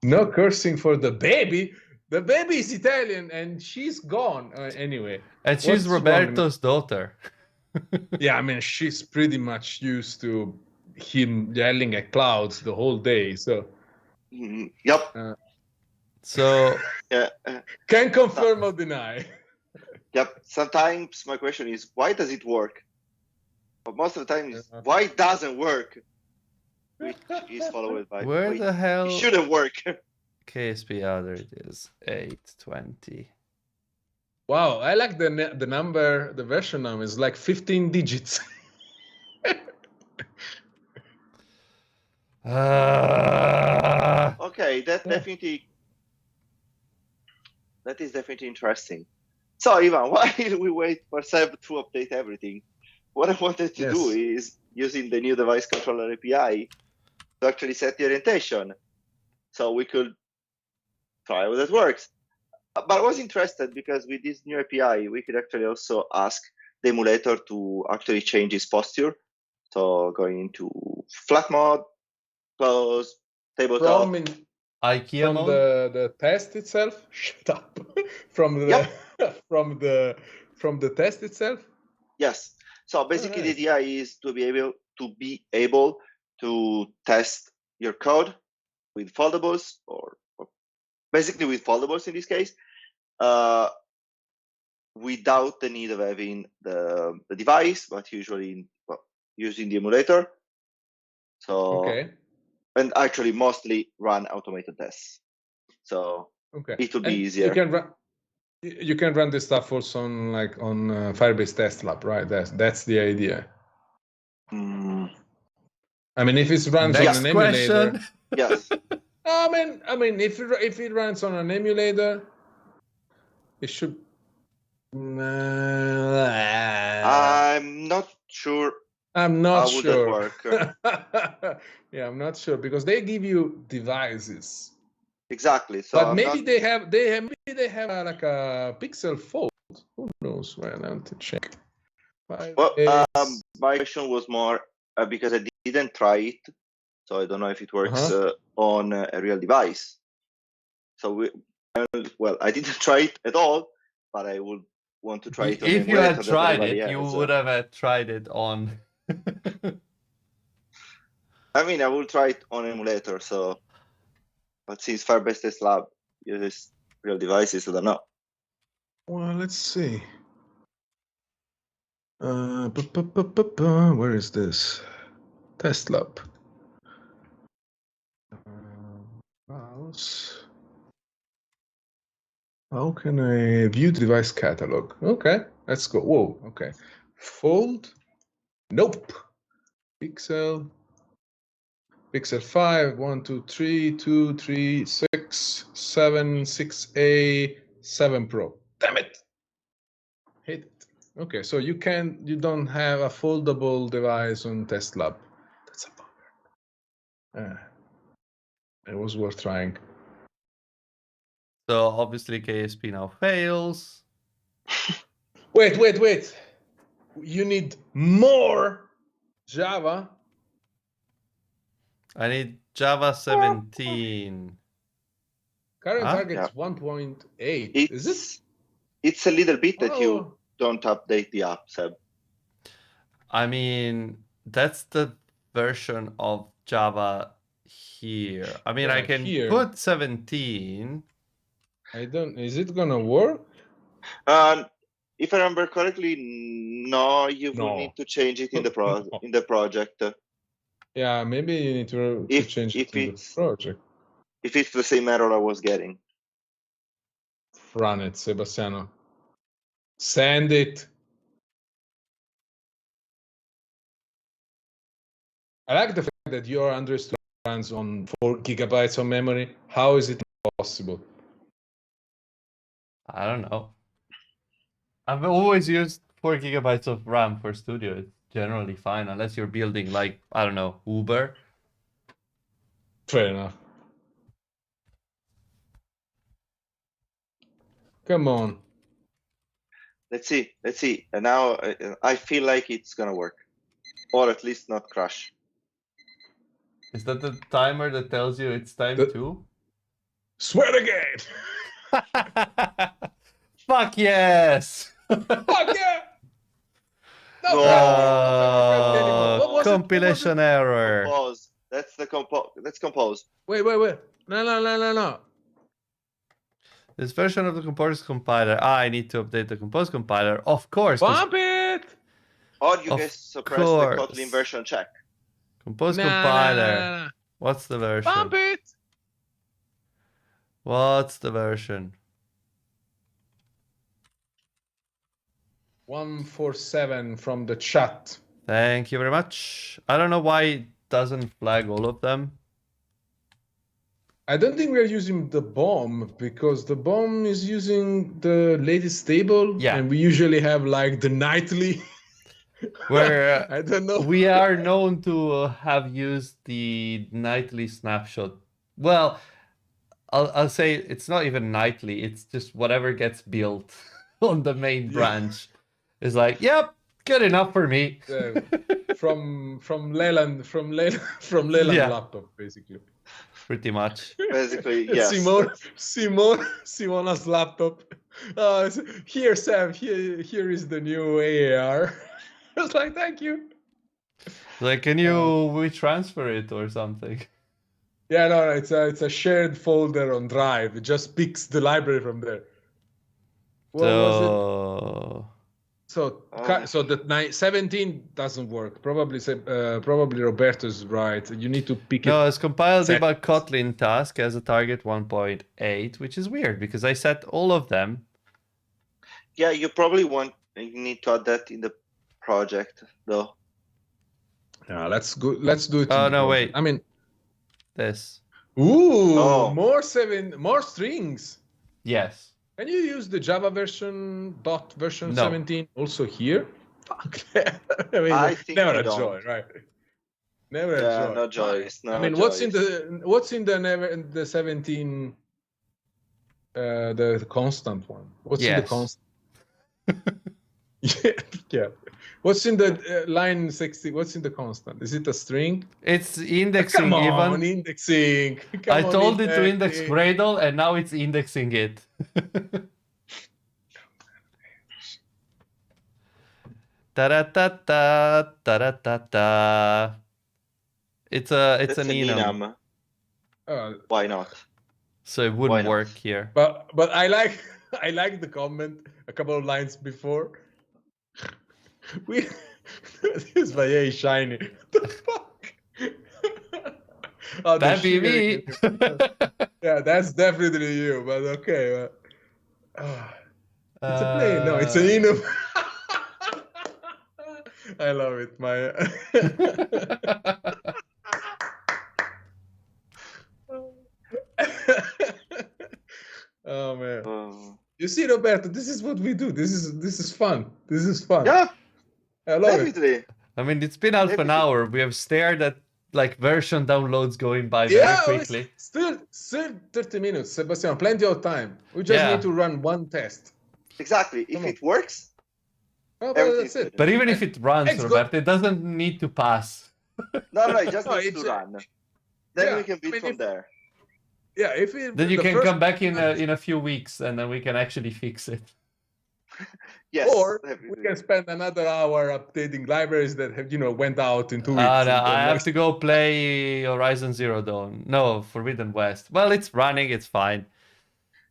S3: no cursing for the baby. The baby is Italian and she's gone. Anyway.
S1: And she's
S3: What's wrong?
S1: Roberto's daughter.
S3: Yeah, I mean she's pretty much used to him yelling at clouds the whole day. So
S2: Yep.
S1: So
S2: Yeah.
S3: can confirm or deny.
S2: Yep. Sometimes my question is, why does it work? But most of the time, is why it doesn't work? Which is followed by
S1: where
S2: wait,
S1: the hell?
S2: it shouldn't work.
S1: KSP, oh, there it is. 820.
S3: Wow, I like the number, the version number is like 15 digits.
S2: Okay, that
S3: Yeah.
S2: is definitely interesting. So Ivan, while we wait for Seb to update everything, what I wanted to do is using the new device controller API to actually set the orientation, so we could try how that works. But I was interested because with this new API, we could actually also ask the emulator to actually change its posture. So going into flat mode, close, tabletop.
S3: From
S1: IKEA
S3: from
S1: mode?
S3: the test itself. Shut up. From the
S2: Yep.
S3: from the test itself.
S2: Yes. So basically,
S3: Alright.
S2: the idea is to be able to test your code with foldables, or basically with foldables in this case, without the need of having the device, but usually using the emulator. So
S3: Okay.
S2: and actually mostly run automated tests. So
S3: Okay.
S2: it will be
S3: And
S2: easier.
S3: you can run this stuff also on Firebase Test Lab, right? That's the idea.
S2: Mm,
S3: I mean, if it runs on
S1: Next
S3: an emulator.
S1: question.
S2: yes.
S3: I mean, if it runs on an emulator, it should.
S2: I'm not sure
S3: I'm not
S2: how
S3: sure.
S2: would that work.
S3: Yeah, I'm not sure because they give you devices.
S2: Exactly. So
S3: But
S2: I'm
S3: maybe
S2: not,
S3: they have like a Pixel Fold. Who knows? Well, I want to check.
S2: well, my question was more because I didn't try it, so I don't know if it works on a real device. So I didn't try it at all, but I would want to try it on
S1: If you had
S2: emulator that
S1: tried
S2: everybody
S1: it, you
S2: has.
S1: would have tried it on.
S2: I mean, I will try it on emulator. So, but since Firebase Test Lab uses real devices, I don't know.
S3: Well, let's see. Where is this? Test Lab. Mouse. How can I view the device catalog? Okay, let's go. Whoa, okay. Fold. Nope. Pixel. Pixel 5, 1, 2, 3, 2, 3, 6, 7, 6A, 7 Pro. Damn it. Hate it. Okay, so you don't have a foldable device on Test Lab. That's a bummer. It was worth trying.
S1: So obviously KSP now fails.
S3: Wait. You need more Java.
S1: I need Java 17.
S3: Current target
S2: Yeah.
S3: is 1.8. Is it?
S2: It's a little bit that you
S3: Oh.
S2: don't update the app, Seb.
S1: I mean, that's the version of Java here. I mean, I
S3: Yeah,
S1: can
S3: here.
S1: put 17.
S3: I don't. Is it gonna work?
S2: If I remember correctly, no, you will
S3: No.
S2: need to change it in the project.
S3: Yeah, maybe you need to change it in the project.
S2: If it's the same error I was getting.
S3: Run it, Sebastiano. Send it. I like the fact that your Android Studio runs on 4 gigabytes of memory. How is it possible?
S1: I don't know. I've always used 4 gigabytes of RAM for Studio. It's generally fine, unless you're building like, I don't know, Uber.
S3: Fair enough. Come on.
S2: Let's see. And now I feel like it's gonna work, or at least not crash.
S1: Is that the timer that tells you it's time to?
S3: Swear again!
S1: Fuck yes!
S3: Fuck yeah!
S2: No.
S1: Compilation error.
S2: Compose. That's compose.
S3: Wait. No.
S1: This version of the Compose compiler. I need to update the Compose compiler. Of course.
S3: Bump it!
S2: Or you guys suppress the Kotlin version check.
S1: Compose compiler. What's the version?
S3: Bump it!
S1: What's the version?
S3: 147 from the chat.
S1: Thank you very much. I don't know why it doesn't flag all of them.
S3: I don't think we're using the bomb because the bomb is using the latest stable.
S1: Yeah.
S3: And we usually have like the nightly.
S1: Where
S3: I don't know.
S1: We are known to have used the nightly snapshot. Well, I'll say it's not even nightly. It's just whatever gets built on the main branch is like, yep, good enough for me.
S3: From Leland laptop basically.
S1: Pretty much.
S2: Basically, yes.
S3: Simona's laptop. Here, Sam. Here is the new AAR. I was like, thank you.
S1: Like, can you retransfer it or something?
S3: Yeah, no, it's a shared folder on Drive. It just picks the library from there. What was it? So the 17 doesn't work. Probably Roberto's right. You need to pick it.
S1: No, it's compiled debug Kotlin task as a target 1.8, which is weird because I set all of them.
S2: Yeah, you probably need to add that in the project though.
S3: Yeah, let's do it.
S1: Oh no, wait.
S3: I mean,
S1: this.
S3: Ooh, more strings.
S1: Yes.
S3: Can you use the Java version
S1: No.
S3: 17 also here? Fuck.
S2: I think
S3: never
S2: we
S3: a
S2: don't.
S3: joy, right? Never a joy.
S2: No joys. No
S3: I mean,
S2: joys.
S3: what's in the 17? The constant one. What's in the constant? Yeah. What's in the line 60? What's in the constant? Is it a string?
S1: It's indexing
S3: Come on,
S1: even.
S3: indexing.
S1: I told it to index Gradle and now it's indexing it. Ta-da-ta-ta, ta-da-ta-ta. It's an enum.
S2: Why not?
S1: So it wouldn't work here.
S3: But I like the comment a couple of lines before. This VA is shiny. What the fuck?
S1: That'd be me.
S3: Yeah, that's definitely you. But okay. It's a plane. No, it's an enum. I love it, Maya. Oh man. You see, Roberto, this is what we do. This is fun. This is fun.
S2: Yeah.
S3: I love
S2: Definitely.
S3: it.
S1: I mean, it's been half an hour. We have stared at like version downloads going by very quickly.
S3: Still 30 minutes, Sebastian. Plenty of time. We just need to run one test.
S2: Exactly. If it works,
S3: that's it.
S1: But even if it runs, Roberto, it doesn't need to pass.
S2: No, it just needs to run. Then we can build from there.
S3: Yeah,
S1: then you can come back in a few weeks, and then we can actually fix it.
S2: Yes.
S3: Or we can spend another hour updating libraries that have went out in 2 weeks.
S1: No, I have to go play Horizon Zero Dawn. No, Forbidden West. Well, it's running. It's fine.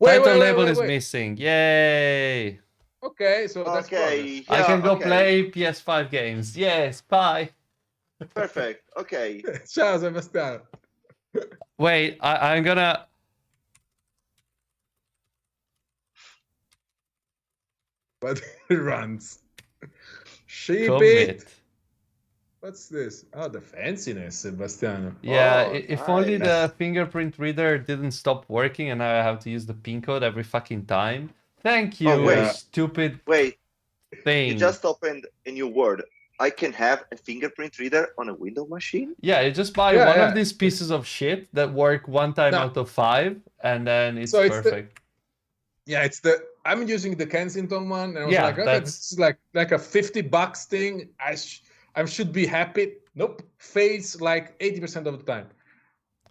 S1: Title label is missing. Yay!
S3: Okay, so that's
S2: Okay,
S3: progress.
S1: I can go
S2: okay.
S1: play PS5 games. Yes, bye.
S2: Perfect. Okay.
S3: Ciao, Sebastiano.
S1: Wait, I'm gonna.
S3: But it runs. Ship
S1: Commit.
S3: it. What's this? Oh, the fanciness, Sebastiano.
S1: Yeah,
S2: Oh,
S1: if only
S2: nice.
S1: the fingerprint reader didn't stop working and now I have to use the PIN code every fucking time. Thank you,
S2: Oh, wait.
S1: stupid
S2: Wait,
S1: thing.
S2: you just opened a new word. I can have a fingerprint reader on a Windows machine?
S1: Yeah, you just buy
S3: Yeah,
S1: one
S3: yeah.
S1: of these pieces of shit that work one time
S3: No.
S1: out of 5, and then it's
S3: So it's
S1: perfect.
S3: Yeah, I'm using the Kensington one, and I was
S1: Yeah,
S3: like, okay,
S1: that's-
S3: this is like a $50 thing. I should be happy. Nope, fails like 80% of the time.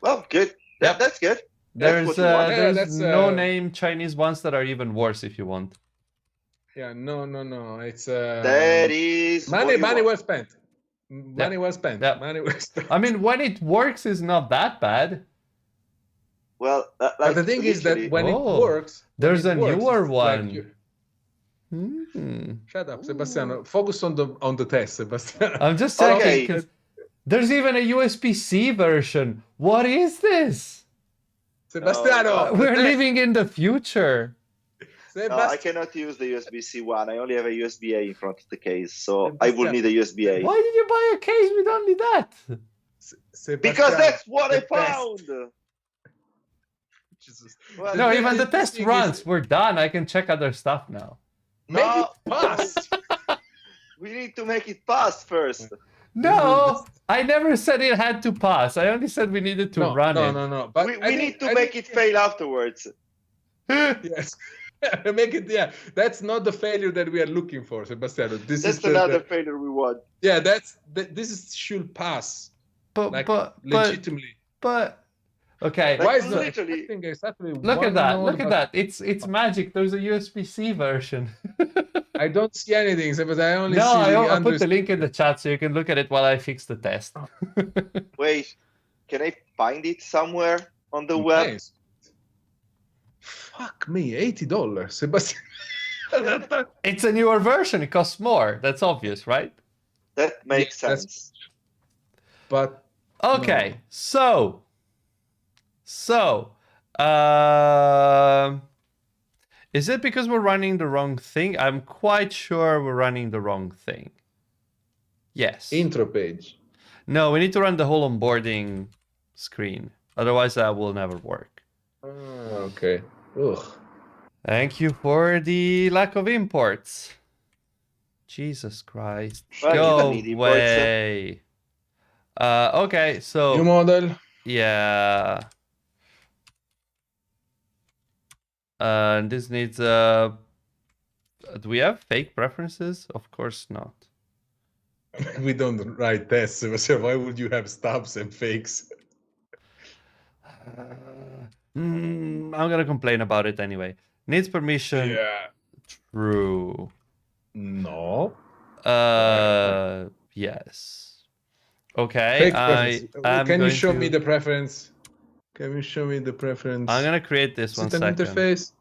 S2: Well, good.
S1: Yep.
S2: That's good.
S1: There's
S2: what you want.
S3: Yeah,
S1: there's
S3: that's,
S1: no name Chinese ones that are even worse if you want.
S3: Yeah, no. It's
S2: That is what
S3: money
S2: you want.
S3: well spent. Money well spent.
S1: Yeah.
S3: Money well spent.
S1: I mean, when it works, is not that bad.
S2: Well,
S3: But
S2: like,
S3: the thing is that
S2: literally-
S3: when it
S1: Oh,
S3: works,
S1: there's a newer
S3: it's like
S1: one.
S3: Shut up, Sebastiano. Focus on the test, Sebastiano.
S1: I'm just
S2: Okay.
S1: checking because there's even a USB-C version. What is this?
S3: Sebastiano, the
S1: We're
S3: test.
S1: living in the future.
S2: No, I cannot use the USB-C one. I only have a USB-A in front of the case, so I will
S3: Sebastian.
S2: need a USB-A.
S1: Why did you buy a case with only that?
S2: Because that's what I
S3: the test.
S2: found.
S3: Jesus.
S2: Well,
S1: No,
S3: The
S1: even the
S3: thing
S1: test
S3: is-
S1: runs. We're done. I can check other stuff now.
S3: Make
S2: No.
S3: it pass.
S2: We need to make it pass first.
S1: No, I never said it had to pass. I only said we needed to run it.
S3: No. But
S2: We need to make it fail afterwards.
S3: Yes. Make it. Yeah, that's not the failure that we are looking for, Sebastiano. This
S2: That's
S3: is
S2: another failure we want.
S3: Yeah, should pass
S1: But
S3: legitimately.
S1: okay.
S2: Like,
S3: Why is
S2: literally-
S3: I think exactly
S1: Look
S3: one
S1: at that.
S3: node,
S1: Look at
S3: but
S1: that. It's magic. There's a USB-C version.
S3: I don't see anything, but I only
S1: No,
S3: see
S1: I'll put
S3: Andrew's-
S1: the link in the chat so you can look at it while I fix the test.
S2: Wait, can I find it somewhere on the web?
S3: Nice. Fuck me, $80, Sebastian.
S1: It's a newer version. It costs more. That's obvious, right?
S2: That makes
S3: Yeah, that's-
S2: sense.
S3: But
S1: Okay.
S3: No.
S1: So, is it because we're running the wrong thing? I'm quite sure we're running the wrong thing. Yes.
S3: intro page.
S1: No, we need to run the whole onboarding screen. Otherwise, that will never work.
S3: Okay. Ugh.
S1: Thank you for the lack of imports. Jesus Christ.
S2: Well, you
S1: Go
S2: don't need imports,
S1: away. Okay,
S3: New
S1: so
S3: model.
S1: yeah. This needs do we have fake preferences? Of course not.
S3: We don't write tests, Sebastian. Why would you have stubs and fakes?
S1: I'm gonna complain about it anyway. Needs permission.
S3: Yeah.
S1: True.
S3: No.
S1: Yes. Okay.
S3: Fake preference.
S1: I'm
S3: Can you
S1: going
S3: show
S1: to-
S3: me the preference? Can you show me the preference?
S1: I'm gonna create this
S3: Is
S1: one
S3: it an
S1: second.
S3: interface?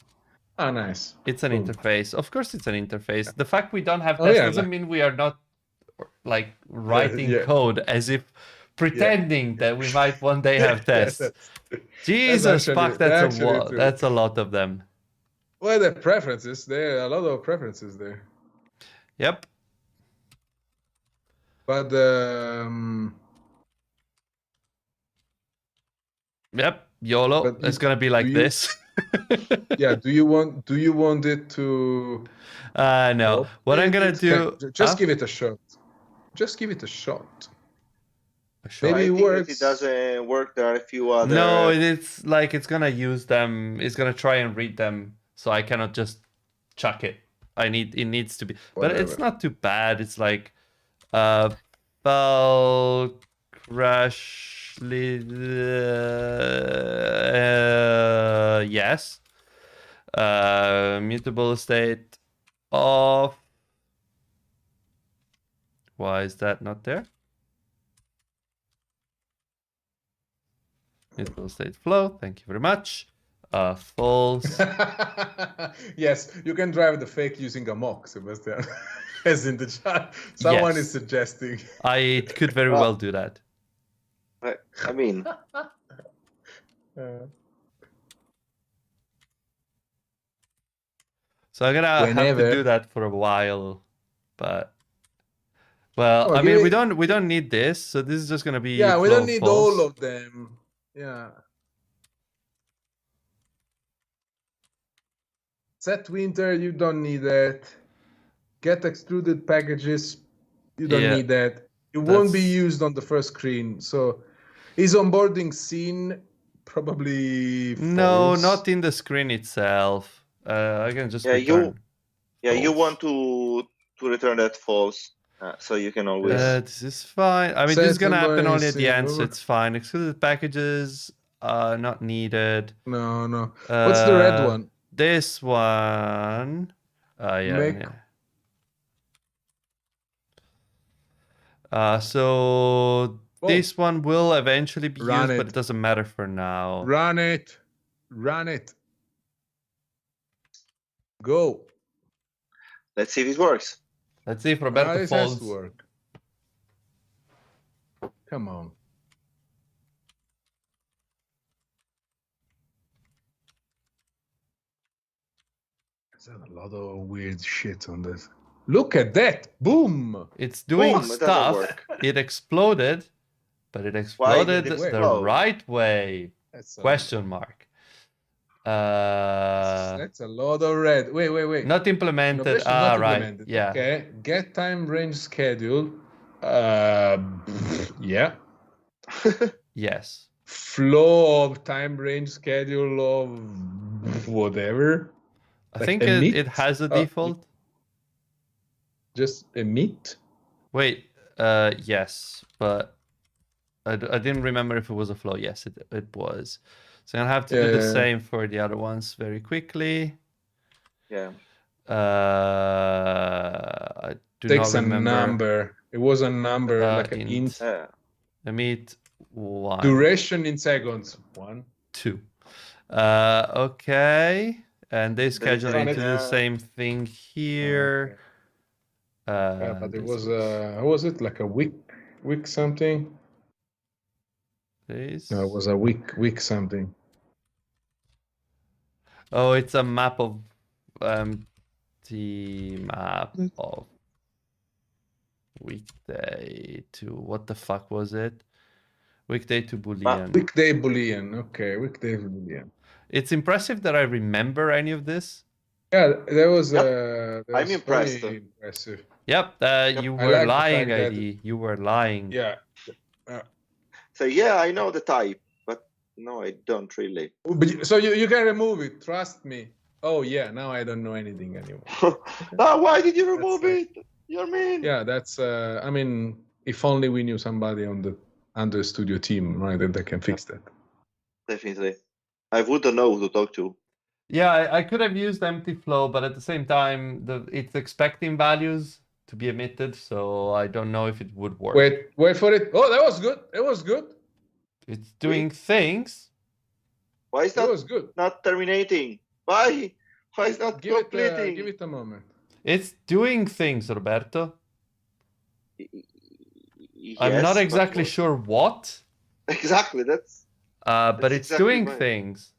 S3: Ah, nice.
S1: It's an
S3: Cool.
S1: interface. Of course, it's an interface. The fact we don't have
S3: Oh,
S1: tests
S3: yeah,
S1: doesn't
S3: like-
S1: mean we are not like writing
S3: Yeah.
S1: code as if pretending that we might one day have
S3: Yeah,
S1: tests.
S3: that's-
S1: Jesus
S3: actually-
S1: fuck, that's
S3: actually
S1: a lot.
S3: true.
S1: That's a lot of them.
S3: Well, the preferences. There are a lot of preferences there.
S1: Yep.
S3: But
S1: Yep. YOLO.
S3: But
S1: It's
S3: you-
S1: gonna be like
S3: you-
S1: this.
S3: yeah, do you want it to?
S1: No. What I'm gonna do?
S3: Just give it a shot. Just give it a shot.
S1: Sure.
S3: Maybe
S2: I
S3: it
S2: think if
S3: works.
S2: it doesn't work, there are a few other.
S1: No, it's like it's gonna use them. It's gonna try and read them, so I cannot just chuck it. It needs to be, but it's
S3: Whatever.
S1: not too bad. It's like, file crash. Yes. Mutable state off. Why is that not there? Mutable state flow. Thank you very much. False.
S3: Yes, you can drive the fake using a mock, Sebastian. As in the chat, someone is
S1: Yes.
S3: suggesting.
S1: I could very well do that.
S2: I mean,
S1: So I'm gonna have to
S3: Whenever.
S1: do that for a while, but well,
S3: Oh,
S1: I
S3: give
S1: mean,
S3: it-
S1: we don't need this, so this is just gonna be
S3: Yeah, we
S1: flow
S3: don't need
S1: false.
S3: all of them. Yeah. Set winter, you don't need that. Get extruded packages, you don't
S1: Yeah,
S3: need that. It won't be
S1: that's-
S3: used on the first screen. So is onboarding seen? Probably
S1: No,
S3: false.
S1: not in the screen itself. I can just
S2: Yeah,
S1: return.
S2: you
S1: false.
S2: want to return that false, so you can always.
S1: This is fine. I mean, this is
S3: Set
S1: gonna happen
S3: onboarding
S1: only at the end, so
S3: scene.
S1: it's fine. Excluded packages, not needed.
S3: No, no. What's the red one?
S1: This one. Yeah.
S3: Make-
S1: yeah. So this one will eventually be
S3: Run
S1: used,
S3: it.
S1: but it doesn't matter for now.
S3: Run it. Run it. Go.
S2: Let's see if it works.
S1: Let's see if Roberto
S3: This has to
S1: folds.
S3: work. Come on. There's a lot of weird shit on this. Look at that! Boom!
S1: It's doing
S2: Boom, it doesn't
S1: stuff.
S2: work.
S1: It exploded, but it
S2: Why
S1: exploded
S2: did it
S1: the
S2: explode?
S1: right way.
S3: That's a,
S1: Question mark.
S3: That's a lot of red. Wait.
S1: Not implemented.
S3: Innovation not
S1: Right.
S3: implemented.
S1: Yeah.
S3: Okay. Get time range schedule. Yeah.
S1: Yes.
S3: Flow of time range schedule of whatever.
S1: I
S3: Like
S1: think
S3: emit?
S1: it has a
S3: Oh,
S1: default.
S3: Just emit.
S1: Wait. Yes, but I didn't remember if it was a flow. Yes, it was. So I'm gonna have to do the
S3: Yeah.
S1: same for the other ones very quickly.
S2: Yeah.
S1: I do
S3: Takes
S1: not
S3: a
S1: remember.
S3: number. It was a number, like an
S1: int.
S3: int.
S2: Yeah.
S1: Emit 1.
S3: Duration in seconds. 1.
S1: 2. Okay. And they schedule
S2: Run
S1: to
S2: it.
S1: do the same thing here.
S3: Yeah, but it
S1: this
S3: was
S1: is-
S3: how was it, like a week something?
S1: this.
S3: No, it was a week something.
S1: Oh, it's a map of the map of weekday to what the fuck was it? Weekday to Boolean.
S3: Weekday Boolean. Okay, weekday Boolean.
S1: It's impressive that I remember any of this.
S3: Yeah, that was.
S2: Yep.
S3: That
S2: I'm
S3: was
S2: impressed.
S3: pretty impressive.
S1: Yep, you
S3: I
S1: were
S3: like the
S1: lying,
S3: fact that-
S1: ID. You were lying.
S3: Yeah.
S2: So yeah, I know the type, but no, I don't really.
S3: But so you can remove it. Trust me. Oh yeah, now I don't know anything anymore.
S2: Why did you remove
S3: That's
S2: it? You're mean.
S3: Yeah, that's. I mean, if only we knew somebody on the Android Studio team, right, that can fix that.
S2: Definitely. I wouldn't know who to talk to.
S1: Yeah, I could have used empty flow, but at the same time, it's expecting values to be emitted, so I don't know if it would work.
S3: Wait for it. Oh, that was good. It was good.
S1: It's doing things.
S2: Why is
S3: That
S2: that
S3: was good.
S2: not terminating? Why? Why is not
S3: Give
S2: completing?
S3: it a moment.
S1: It's doing things, Roberto.
S2: Yes,
S1: I'm not
S2: but
S1: exactly
S2: what?
S1: sure what,
S2: Exactly. That's
S1: but it's
S2: exactly
S1: doing
S2: right.
S1: things.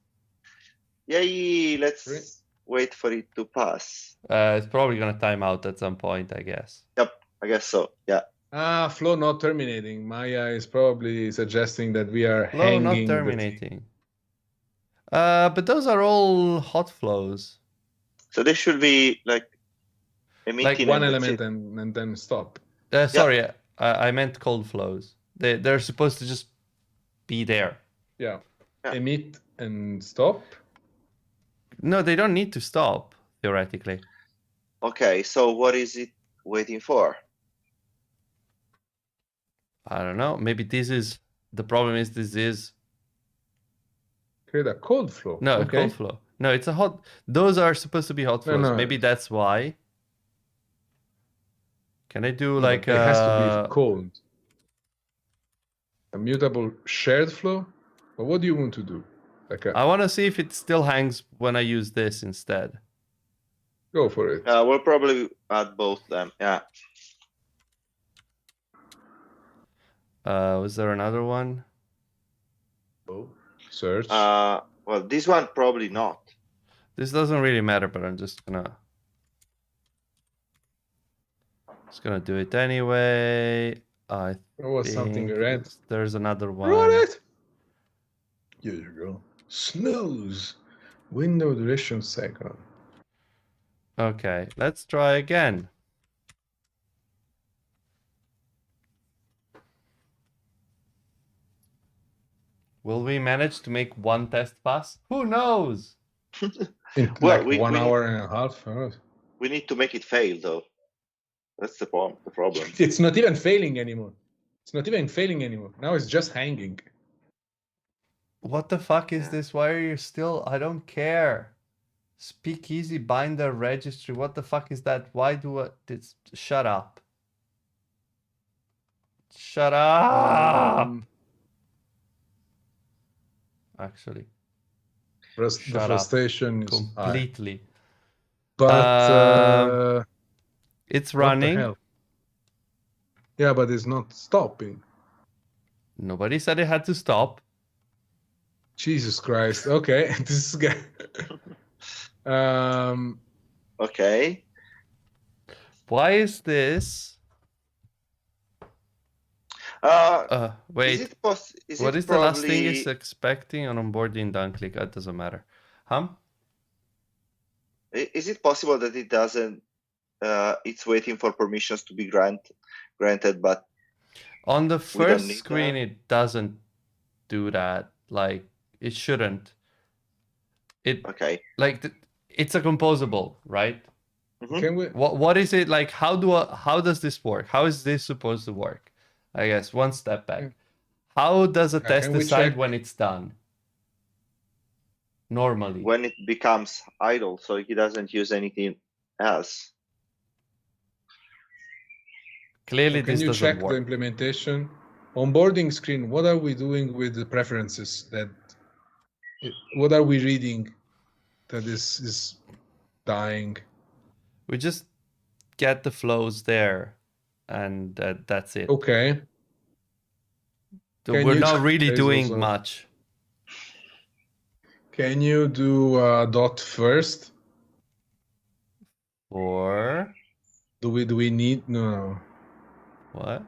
S2: yay. Let's
S3: Great.
S2: wait for it to pass.
S1: It's probably gonna time out at some point, I guess.
S2: I guess so. Yeah.
S3: Flow not terminating. Maya is probably suggesting that we are
S1: Flow
S3: hanging.
S1: not
S3: the thing.
S1: terminating. But those are all hot flows.
S2: So this should be like
S3: Like
S2: emitting
S3: one
S2: and that's
S3: element
S2: it.
S3: and then stop.
S1: Sorry, I meant cold flows. They're supposed to just be there.
S3: Yeah.
S2: Yeah.
S3: Emit and stop.
S1: No, they don't need to stop, theoretically.
S2: Okay. So what is it waiting for?
S1: I don't know. Maybe this is the problem. Is this is
S3: Create a cold flow.
S1: no a
S3: okay.
S1: cold flow? No, it's a hot. Those are supposed to be hot
S3: No,
S1: flows.
S3: no.
S1: Maybe that's why. Can I do
S3: No,
S1: like
S3: it has to be cold. A mutable shared flow. But what do you want to do? Okay,
S1: I want to see if it still hangs when I use this instead.
S3: go for it.
S2: We'll probably add both them. Yeah.
S1: Was there another one?
S3: Oh, search.
S2: Well, this one probably not.
S1: This doesn't really matter, but I'm just gonna do it anyway. I
S3: There was something
S1: think
S3: red.
S1: there's another
S3: Got
S1: one.
S3: it. Here you go. Snooze. Window duration second.
S1: Okay, let's try again. Will we manage to make one test pass? Who knows?
S3: In
S2: Well,
S3: like
S2: we
S3: 1
S2: need-
S3: hour and a half.
S2: We need to make it fail, though. That's the problem.
S3: It's not even failing anymore. It's not even failing anymore. Now it's just hanging.
S1: What the fuck is
S2: Yeah.
S1: this? Why are you still? I don't care. Speakeasy binder registry. What the fuck is that? Why do I? Shut up. Shut up. Actually,
S3: The
S1: Shut up.
S3: frustration is high.
S1: completely.
S3: But
S1: It's
S3: what the
S1: running.
S3: hell? Yeah, but it's not stopping.
S1: Nobody said it had to stop.
S3: Jesus Christ. Okay, this is good.
S2: Okay.
S1: Why is this? Wait. What is the last thing it's expecting on onboarding down click? That doesn't matter.
S2: Is it possible that it doesn't? It's waiting for permissions to be granted, but
S1: On the
S2: don't
S1: first
S2: need
S1: screen,
S2: that.
S1: it doesn't do that. Like, it shouldn't.
S2: Okay.
S1: It's a composable, right?
S3: Can we?
S1: What is it like? How does this work? How is this supposed to work? I guess one step back. How does a test
S3: can we
S1: decide
S3: check?
S1: when it's done? Normally.
S2: When it becomes idle, so he doesn't use anything else.
S1: Clearly,
S3: Can
S1: this
S3: you
S1: doesn't
S3: check the
S1: work.
S3: implementation? Onboarding screen, what are we doing with the preferences? What are we reading that is dying?
S1: We just get the flows there, and that's it.
S3: Okay.
S1: We're not really
S3: There is
S1: doing
S3: also-
S1: much.
S3: Can you do dot first?
S1: Or
S3: Do we need no?
S1: what?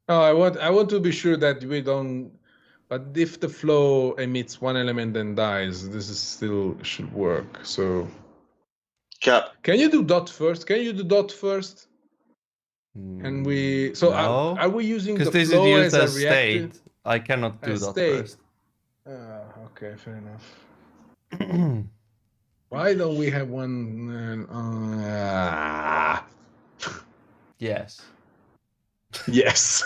S3: No, I want to be sure that we don't. But if the flow emits one element and dies, this is still should work. So can you do dot first? Can you do dot first? And we so
S1: No,
S3: are we using the
S1: because this is
S3: flow
S1: used
S3: as
S1: as
S3: a reactive?
S1: state. I cannot do
S3: As
S1: that
S3: state.
S1: first.
S3: Okay, fair enough. Why don't we have one?
S1: Yes.
S3: Yes.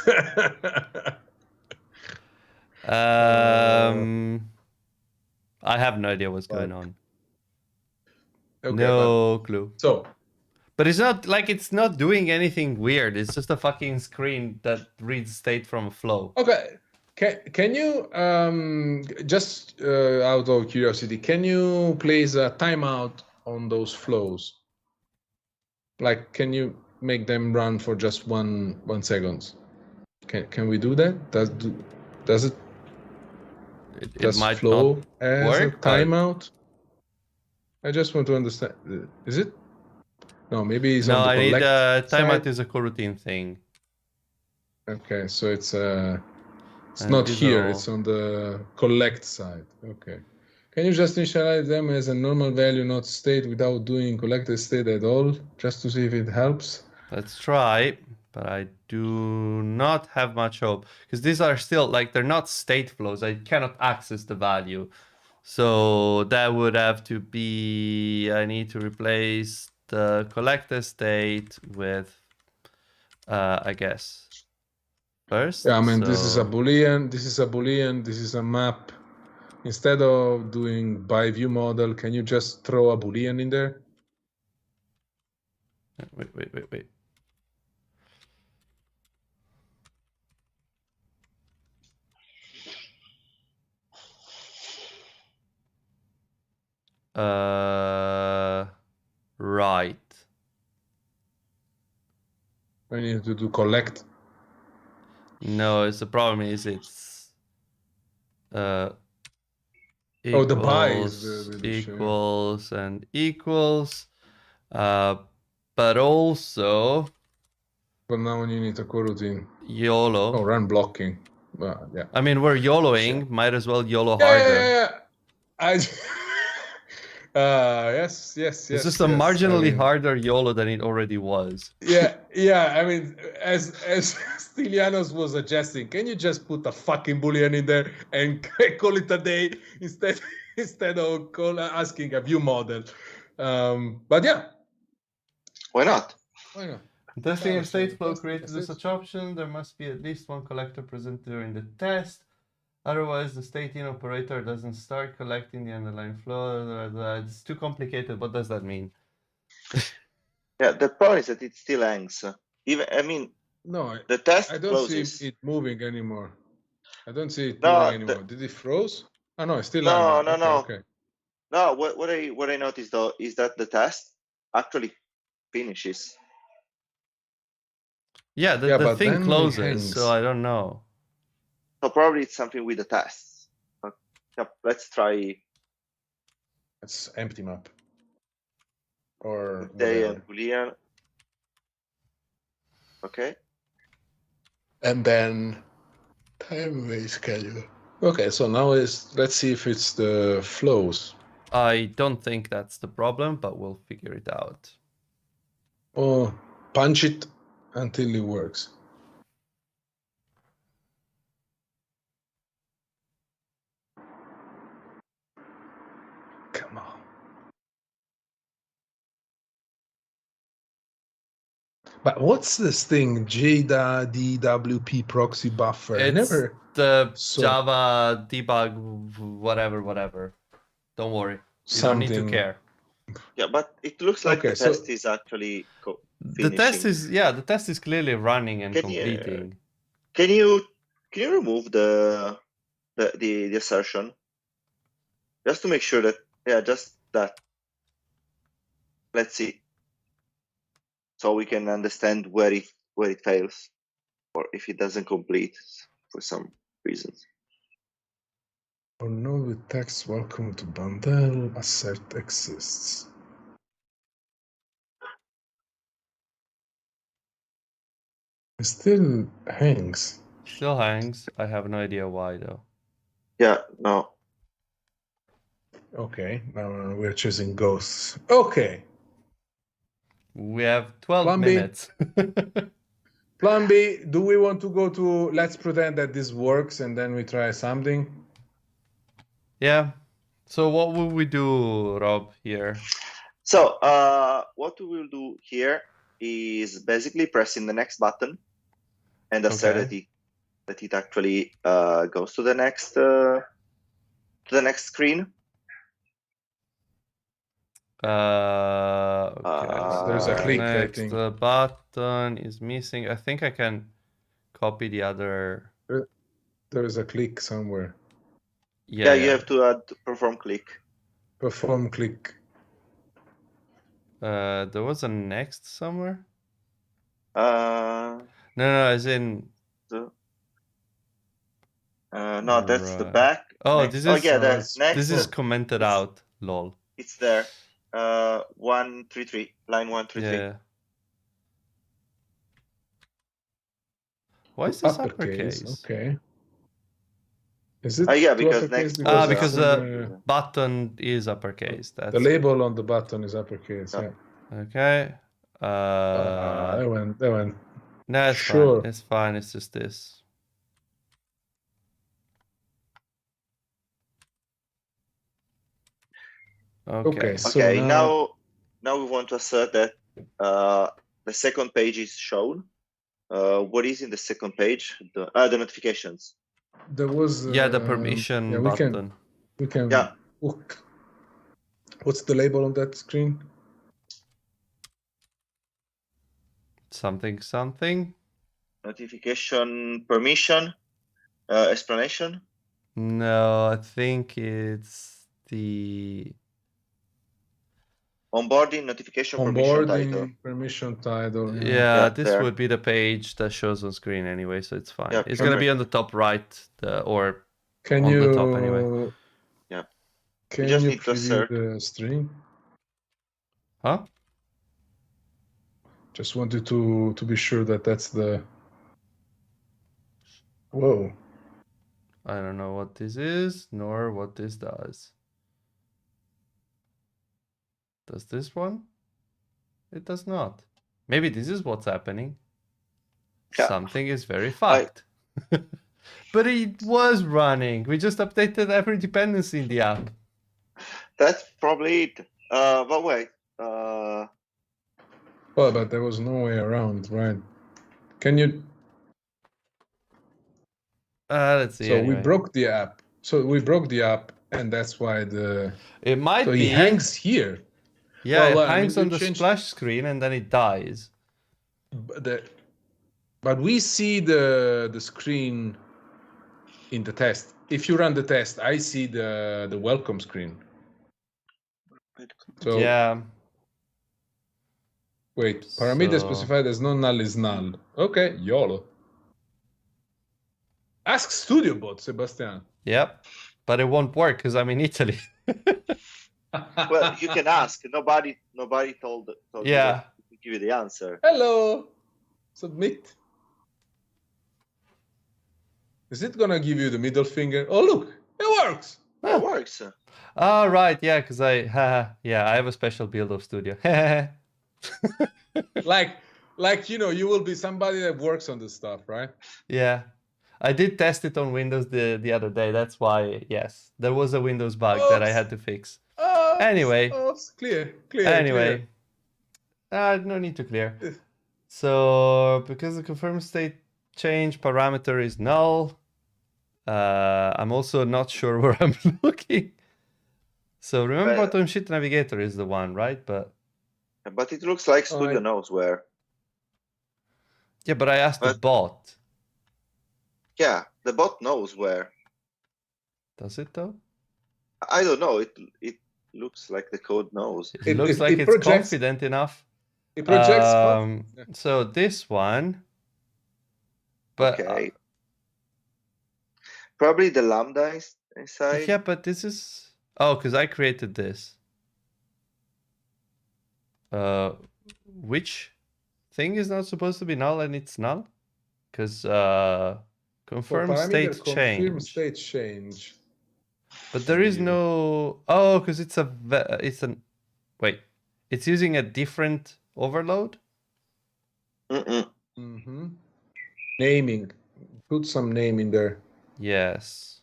S1: I have no idea what's going on.
S3: Okay,
S1: No clue.
S3: So,
S1: But it's not like it's not doing anything weird. It's just a fucking screen that reads state from a flow.
S3: okay. Can you just out of curiosity, can you place a timeout on those flows? Like, can you make them run for just one second? Can we do that? Does it
S1: It might
S3: flow
S1: not
S3: as
S1: work,
S3: a timeout? I just want to understand. Is it? No, maybe it's
S1: No,
S3: on the
S1: I need
S3: collect
S1: timeout
S3: side.
S1: is a coroutine thing.
S3: Okay, so it's
S1: And
S3: not
S1: these
S3: here.
S1: are
S3: It's on the collect side. Okay. Can you just initialize them as a normal value, not state, without doing collected state at all, just to see if it helps?
S1: Let's try, but I do not have much hope because these are still like they're not state flows. I cannot access the value, so that would have to be. I need to replace the collected state with, I guess, first.
S3: Yeah, I mean, this is a
S1: so-
S3: Boolean, this is a Boolean, this is a map. Instead of doing by view model, can you just throw a Boolean in there?
S1: Wait. Right.
S3: I need to do collect.
S1: No, it's the problem is it's
S3: Oh, the buy is the issue, yeah.
S1: equals and equals. But also
S3: But now you need a coroutine.
S1: YOLO.
S3: Oh, run blocking. Yeah.
S1: I mean, we're YOLOing. Might as well YOLO
S3: Yeah,
S1: harder.
S3: yeah. Yes.
S1: It's just a marginally harder YOLO than it already was.
S3: Yeah. I mean, as Stylianos was suggesting, can you just put a fucking boolean in there and call it a day instead of asking a view model? But yeah.
S1: Why not?
S3: Why not?
S1: Testing a state flow created a such option. There must be at least one collector present during the test. Otherwise, the state in operator doesn't start collecting the underlying flow. It's too complicated. What does that mean?
S2: Yeah, the problem is that it still hangs.
S3: No,
S2: the test
S3: I don't
S2: closes.
S3: see it moving anymore. I don't see it
S2: No,
S3: moving anymore. Did it froze? Oh no, it's still
S2: No,
S3: hanging.
S2: no.
S3: Okay.
S2: No, what I noticed though is that the test actually finishes.
S1: Yeah, the thing closes, so I don't know.
S2: So probably it's something with the tests. Yep, let's try.
S3: It's empty map. Or
S2: Day
S3: whatever.
S2: and Boolean. Okay.
S3: And then time away schedule. Okay, so now let's see if it's the flows.
S1: I don't think that's the problem, but we'll figure it out.
S3: Or punch it until it works. Come on. But what's this thing, JDA DWP proxy buffer?
S1: It's the Java debug, whatever. Don't worry. You don't need to care.
S2: Yeah, but it looks like the test is actually
S1: the test is clearly running and completing.
S2: Can you remove the assertion just to make sure that just that. Let's see, so we can understand where it fails or if it doesn't complete for some reasons.
S3: Oh no, with text welcome to bundle assert exists. It still hangs.
S1: Still hangs. I have no idea why though.
S2: Yeah, no.
S3: Okay, now we're choosing ghosts. Okay.
S1: We have 12 minutes.
S3: Plan B, do we want to go to let's pretend that this works and then we try something?
S1: Yeah. So what will we do, Rob, here?
S2: So what we will do here is basically pressing the next button and assert that it actually goes to the next screen.
S3: There's a click, I think.
S1: The button is missing. I think I can copy the other.
S3: There is a click somewhere.
S2: Yeah, you have to add perform click.
S3: Perform click.
S1: There was a next somewhere.
S2: No,
S1: as in.
S2: No, that's the back.
S1: Oh,
S2: next.
S1: this is.
S2: Next.
S1: This is commented out. Lol.
S2: It's there. 133, line 133.
S1: Yeah. Why is this uppercase?
S3: Okay. Is it?
S2: Yeah, because next.
S1: Because the button is uppercase. That's
S3: the label on the button is uppercase. Yeah.
S1: Okay.
S3: That went.
S1: No, it's
S3: sure.
S1: Fine. It's fine. It's just this. Okay.
S2: So now we want to assert that the second page is shown. What is in the second page? The notifications.
S3: There was
S1: the permission button.
S3: We can.
S2: Yeah.
S3: What's the label on that screen?
S1: Something.
S2: Notification permission explanation.
S1: No, I think it's the
S2: Onboarding notification permission title.
S3: Onboarding permission title.
S1: Yeah, this
S2: there.
S1: would be the page that shows on screen anyway, so it's fine.
S2: Yeah,
S1: It's gonna be on the top right, or
S3: Can
S1: on
S3: you
S1: the top anyway.
S2: Yeah.
S3: Can
S2: just
S3: you
S2: need to
S3: preview
S2: assert.
S3: the stream?
S1: Huh?
S3: Just wanted to be sure that that's the. Whoa.
S1: I don't know what this is, nor what this does. Does this one? It does not. Maybe this is what's happening.
S2: Yeah.
S1: Something is very fucked. But it was running. We just updated every dependency in the app.
S2: That's probably it. But wait.
S3: Well, but there was no way around, right? Can you?
S1: Let's see.
S3: So
S1: anyway.
S3: we broke the app. And that's why the.
S1: It might
S3: So
S1: be.
S3: he hangs here.
S1: Yeah,
S3: Well,
S1: it hangs
S3: I mean,
S1: on the splash screen and then it dies.
S3: But we see the screen in the test. If you run the test, I see the welcome screen. So
S1: yeah.
S3: wait, parameter
S1: So-
S3: specified as non-null is null. Okay, YOLO. Ask StudioBot, Sebastian.
S1: Yep. But it won't work because I'm in Italy.
S2: Well, you can ask. Nobody told you
S1: Yeah.
S2: that to give you the answer.
S3: Hello. Submit. Is it gonna give you the middle finger? Oh look, it works.
S2: It works.
S1: Oh, right. Yeah, because I have a special build of Studio.
S3: Like you will be somebody that works on this stuff, right?
S1: Yeah. I did test it on Windows the other day. That's why, yes, there was a Windows bug that I had to fix. Anyway.
S3: Clear.
S1: Anyway, no need to clear. So because the confirmed state change parameter is null, I'm also not sure where I'm looking. So remember, bottom sheet navigator is the one, right? But
S2: it looks like Studio knows where.
S1: yeah, but I asked the bot.
S2: Yeah, the bot knows where.
S1: Does it though?
S2: I don't know. It looks like the code knows.
S1: It looks like it's confident enough.
S3: It projects.
S1: So this one, but
S2: okay. Probably the lambda inside.
S1: yeah, but this is because I created this. Which thing is not supposed to be null and it's null? Because confirm state change. But there is no. Oh, because it's it's using a different overload.
S3: Naming. Put some name in there.
S1: Yes.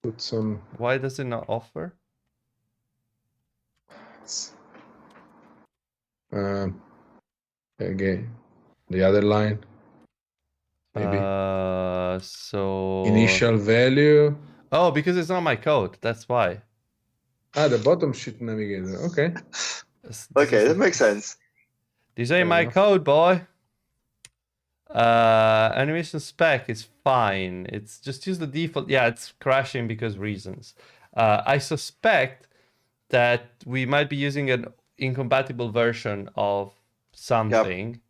S3: Put some.
S1: Why does it not offer?
S3: Again, the other line. Maybe.
S1: So
S3: Initial value.
S1: Oh, because it's not my code. That's why.
S3: The bottom sheet navigator. Okay.
S2: Okay, that makes sense.
S1: These ain't my code, boy. Animation spec is fine. It's just use the default. Yeah, it's crashing because reasons. I suspect that we might be using an incompatible version of something.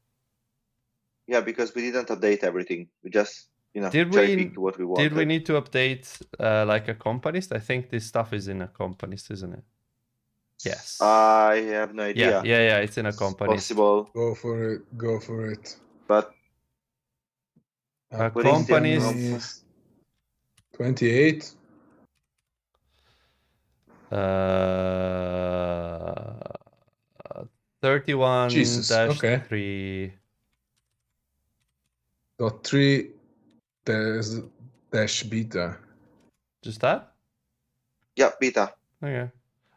S2: Yeah, because we didn't update everything. We just,
S1: did
S2: picked what we wanted.
S1: Did we need to update like Accompanist? I think this stuff is in Accompanist, isn't it? Yes.
S2: I have no idea.
S1: Yeah, it's in Accompanist.
S2: Possible.
S3: Go for it.
S2: But
S1: Accompanist
S3: 28.
S1: 31
S3: Jesus,
S1: dash
S3: okay.
S1: 3.
S3: .3 dash beta.
S1: Just that?
S2: Yeah, beta.
S1: Okay.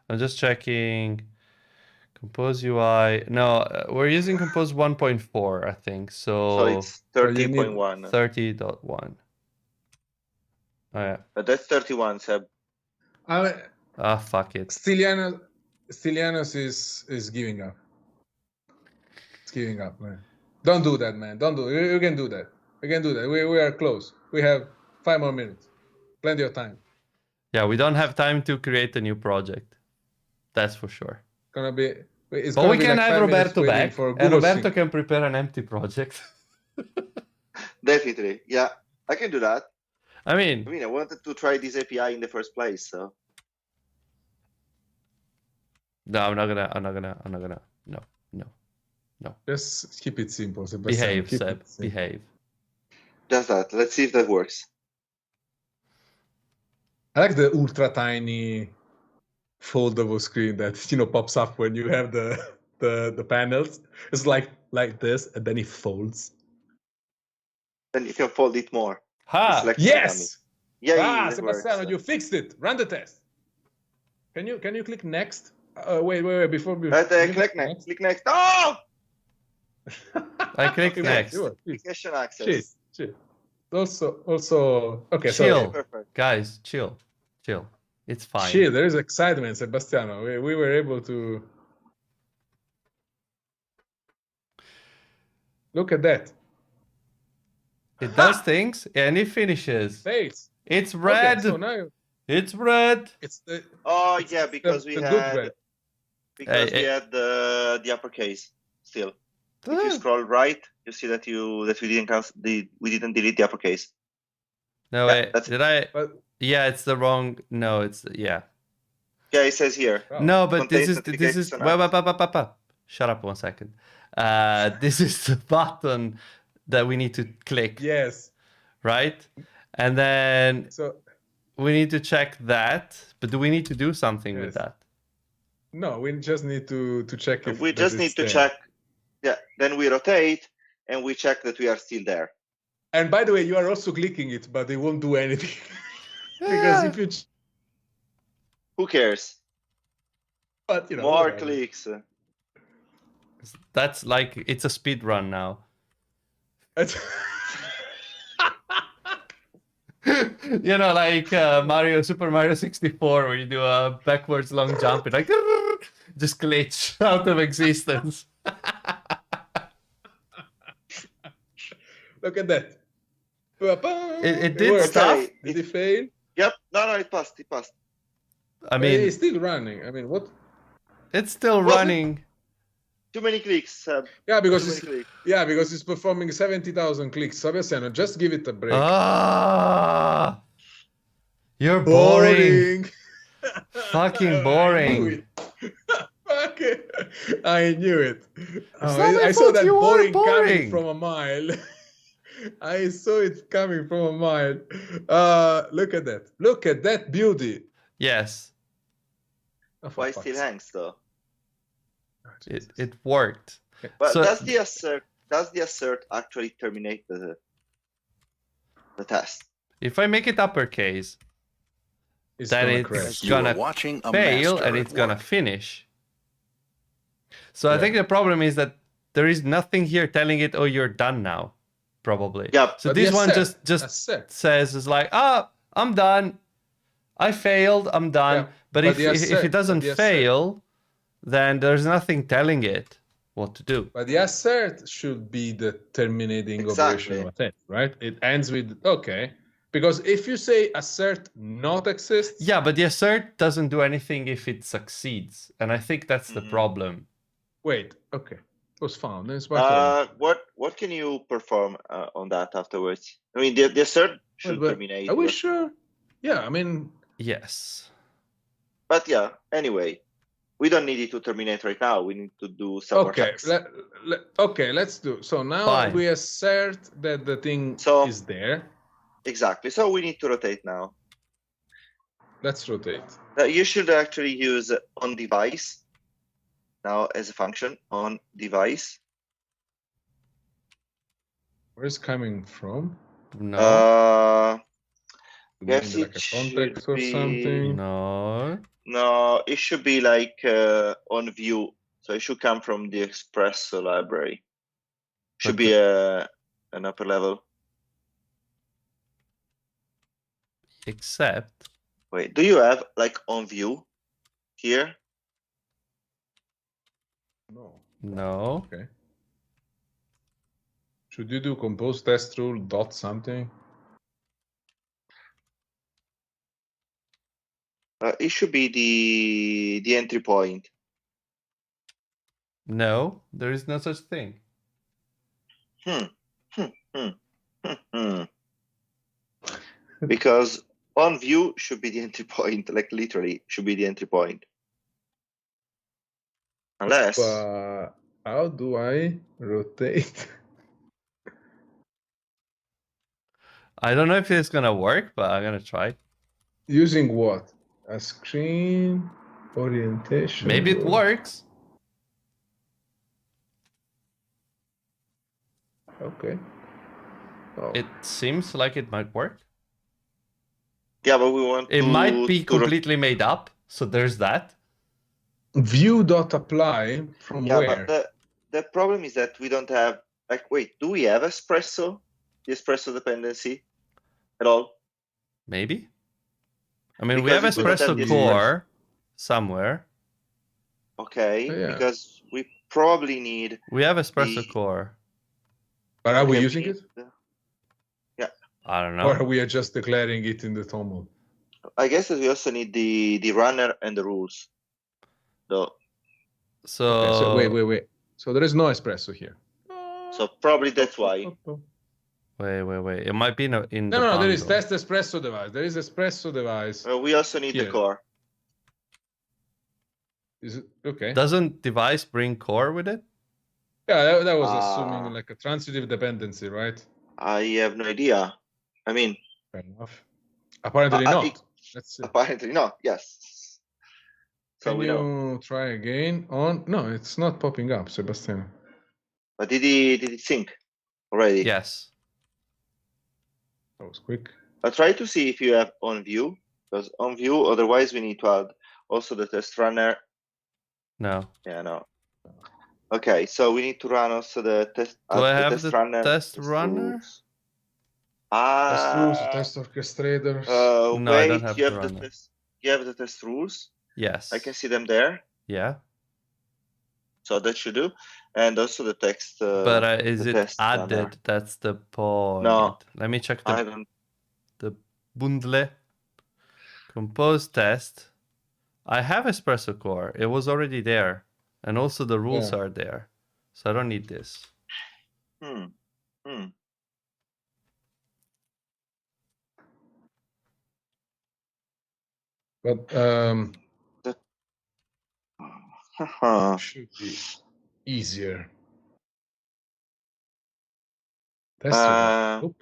S1: I'm just checking. Compose UI. No, we're using Compose 1.4, I think. So
S2: it's 30.1.
S1: 30.1. Oh, yeah.
S2: But that's 31, Seb.
S1: Fuck it.
S3: Stylianos is giving up. It's giving up, man. Don't do that, man. Don't do it. You can do that. We can do that. We are close. We have 5 more minutes. Plenty of time.
S1: Yeah, we don't have time to create a new project. That's for sure.
S3: Gonna be. It's
S1: But
S3: gonna
S1: we
S3: be
S1: can
S3: like
S1: have
S3: 5 minutes
S1: Roberto
S3: waiting
S1: back,
S3: for
S1: and
S3: Google
S1: Roberto
S3: Sync.
S1: can prepare an empty project.
S2: Definitely. Yeah, I can do that.
S1: I mean,
S2: I wanted to try this API in the first place, so.
S1: no, I'm not gonna. No.
S3: Just keep it simple, Sebastian.
S1: Behave,
S3: Keep
S1: Seb.
S3: it simple.
S1: Behave.
S2: Just that. Let's see if that works.
S3: I like the ultra tiny foldable screen that pops up when you have the panels. It's like this, and then it folds.
S2: Then you can fold it more.
S1: Ha!
S2: Select the dummy.
S3: Yes.
S2: Yeah, that
S3: Sebastiano,
S2: works.
S3: you fixed it. Run the test. Can you click next? Wait. Before
S2: click next. Click next. Oh!
S1: I clicked
S3: Okay,
S1: next.
S3: sure,
S2: Application access.
S3: Chill. Also, okay.
S1: Chill.
S3: So
S2: Perfect.
S1: Guys, chill. It's fine.
S3: chill. There is excitement, Sebastiano. We were able to look at that.
S1: It does things and it finishes.
S3: Face.
S1: It's red.
S3: Okay, so now
S1: It's red.
S3: it's the.
S2: Oh
S3: it's
S2: yeah, because we
S3: the
S2: had
S3: good red.
S2: we had the uppercase still. If you scroll right, you see that we didn't delete the uppercase.
S1: No,
S2: Yeah,
S1: wait.
S2: that's
S1: Did I?
S3: But
S1: Yeah, it's the wrong. No, it's yeah.
S2: Yeah, it says here.
S3: wow.
S1: No, but this
S2: Contains
S1: is.
S2: notifications and
S1: Shut up 1 second. This is the button that we need to click,
S3: Yes.
S1: right? And then
S3: So
S1: we need to check that. But do we need to do something with
S3: Yes.
S1: that?
S3: no, we just need to check if
S2: We
S3: that
S2: just
S3: it's
S2: need to
S3: there.
S2: check. Yeah, then we rotate and we check that we are still there.
S3: And by the way, you are also clicking it, but it won't do anything because if you.
S2: Who cares?
S3: But
S2: More
S3: whatever.
S2: clicks.
S1: That's like it's a speed run now. Like Super Mario 64, where you do a backwards long jump and like just glitch out of existence.
S3: Look at that.
S1: It did
S3: worked.
S1: stuff.
S2: Okay.
S3: Did it fail?
S2: Yep. No, it passed. It passed.
S1: I mean,
S3: It's still running. I mean, what?
S1: it's still
S2: Was it?
S1: running.
S2: Too many clicks.
S3: Yeah, because
S2: Too
S3: it's
S2: many clicks.
S3: because it's performing 70,000 clicks. Sebastiano, just give it a break.
S1: Ah, you're boring. Fucking boring.
S3: I knew it.
S1: It's not my
S3: I saw
S1: fault,
S3: that
S1: you are
S3: boring
S1: boring.
S3: coming from a mile. I saw it coming from a mile. Look at that. Look at that beauty.
S1: Yes,
S3: Oh, for
S2: Why it
S3: fuck's
S2: still
S3: sake.
S2: hangs though?
S3: Oh, Jesus.
S1: it worked.
S2: But
S1: So-
S2: does the assert actually terminate the test?
S1: If I make it uppercase,
S3: It's
S1: then
S3: gonna
S1: it's
S3: crash.
S4: You are
S1: gonna
S4: watching a
S1: fail
S4: master
S1: and
S4: at
S1: it's gonna
S4: work.
S1: finish. So I
S3: Yeah.
S1: think the problem is that there is nothing here telling it, oh, you're done now, probably.
S2: Yep.
S1: So
S3: But
S1: this
S3: the
S1: one
S3: assert-
S1: just
S3: assert.
S1: says is like, I'm done. I failed. I'm done.
S3: Yeah,
S1: but
S3: but
S1: if
S3: the assert-
S1: it doesn't
S3: but the assert-
S1: fail, then there's nothing telling it what to do.
S3: But the assert should be the terminating
S2: Exactly.
S3: operation of a test, right? It ends with okay. Because if you say assert not exists,
S1: Yeah, but the assert doesn't do anything if it succeeds, and I think that's the
S2: Mhm.
S1: problem.
S3: wait, okay. It was found. Then it's my fault.
S2: What can you perform on that afterwards? I mean, the assert should
S3: But
S2: terminate.
S3: are we sure? Yeah, I mean,
S1: Yes.
S2: But yeah, anyway, we don't need it to terminate right now. We need to do some more
S3: okay.
S2: checks.
S3: Okay, let's do. So now
S1: Fine.
S3: we assert that the thing
S2: So-
S3: is there.
S2: Exactly. So we need to rotate now.
S3: Let's rotate.
S2: You should actually use on device now as a function on device.
S3: Where is coming from?
S1: No.
S2: Yes,
S3: Maybe like
S2: it
S3: a context or
S2: should be-
S3: something.
S1: No.
S2: No, it should be like on view. So it should come from the Express library. Should
S1: But
S2: be an upper level.
S1: Except.
S2: Wait, do you have like on view here?
S3: No.
S1: No.
S3: Okay. Should you do compose test rule dot something?
S2: It should be the entry point.
S1: No, there is no such thing.
S2: Because on view should be the entry point, like literally should be the entry point. Unless
S3: how do I rotate?
S1: I don't know if it's gonna work, but I'm gonna try.
S3: Using what? A screen orientation.
S1: Maybe it works.
S3: Okay. Oh.
S1: It seems like it might work.
S2: yeah, but we want
S1: It
S2: to,
S1: might be
S2: to
S1: completely made up, so there's that.
S3: View.apply from
S2: yeah,
S3: where?
S2: but the problem is that we don't have like wait, do we have espresso? The espresso dependency at all?
S1: Maybe. I mean,
S2: Because
S1: we have
S2: if we don't have
S1: espresso
S2: the
S1: core somewhere.
S2: Okay,
S3: Oh, yeah.
S2: because we probably need.
S1: We have espresso
S2: The-
S1: core.
S3: But are we
S2: okay,
S3: using
S2: need
S3: it?
S2: Yeah.
S1: I don't
S3: Or
S1: know.
S3: we are just declaring it in the toml?
S2: I guess that we also need the runner and the rules. Though.
S1: So,
S3: Okay, so wait. So there is no espresso here.
S2: So probably that's why.
S1: wait. It might be in the
S3: No, there is
S1: bundle.
S3: test espresso device. There is espresso device.
S2: We also need the
S3: Here.
S2: core.
S3: Is it okay?
S1: Doesn't device bring core with it?
S3: Yeah, that was assuming like a transitive dependency, right?
S2: I have no idea. I mean,
S3: Fair enough. Apparently not. Let's see.
S2: apparently not. Yes. So
S3: Can
S2: we
S3: you
S2: know.
S3: try again? On no, it's not popping up, Sebastian.
S2: But did it sync already?
S1: Yes.
S3: That was quick.
S2: I'll try to see if you have on view, because on view, otherwise we need to add also the test runner.
S1: No.
S2: Yeah, no. Okay, so we need to run also the test.
S1: Do I have
S2: test
S1: the
S2: runner?
S1: test runner?
S2: rules.
S3: Test rules, test orchestrators.
S1: No, I don't
S2: Wait,
S1: have
S2: you
S1: the
S2: have the
S1: runner.
S2: test. You have the test rules.
S1: Yes.
S2: I can see them there.
S1: Yeah.
S2: So that should do, and also the text.
S1: But is
S2: the
S1: it
S2: test
S1: added?
S2: runner.
S1: That's the point.
S2: No,
S1: Let me check
S2: I
S1: the
S2: don't.
S1: bundle. Compose test. I have espresso core. It was already there. And also the rules are there. So I don't need this.
S3: But
S2: Haha.
S3: should be easier. Test runner. Oop.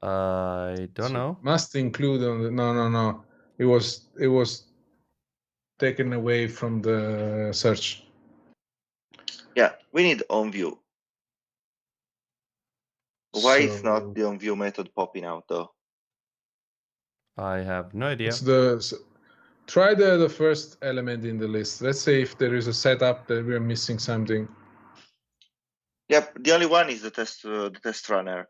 S1: I don't know.
S3: Must include on the no. It was taken away from the search.
S2: Yeah, we need on view. Why is not the on view method popping out though?
S1: I have no idea.
S3: Try the first element in the list. Let's say if there is a setup that we're missing something.
S2: Yep, the only one is the test runner.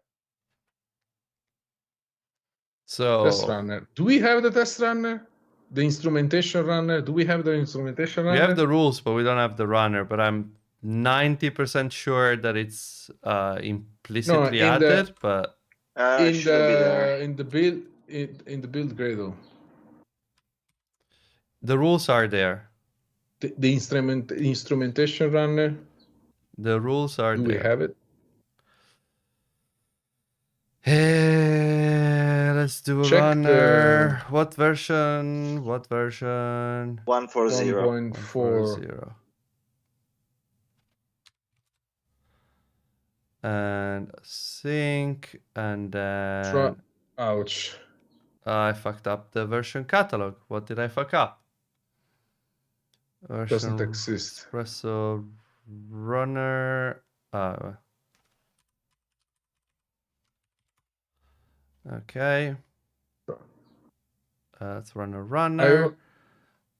S1: So
S3: Test runner. Do we have the test runner? The instrumentation runner? Do we have the instrumentation runner?
S1: we have the rules, but we don't have the runner. But I'm 90% sure that it's implicitly added. But
S2: in
S3: the build in the build Gradle.
S1: The rules are there.
S3: The instrumentation runner.
S1: The rules are
S3: there. Do we have it?
S1: Let's do a
S3: Check
S1: runner. What version? 140.
S3: 1.4.
S1: And sync, and then
S3: ouch.
S1: I fucked up the version catalog. What did I fuck up? Version
S3: Doesn't exist.
S1: Espresso runner. Okay. Let's run a runner.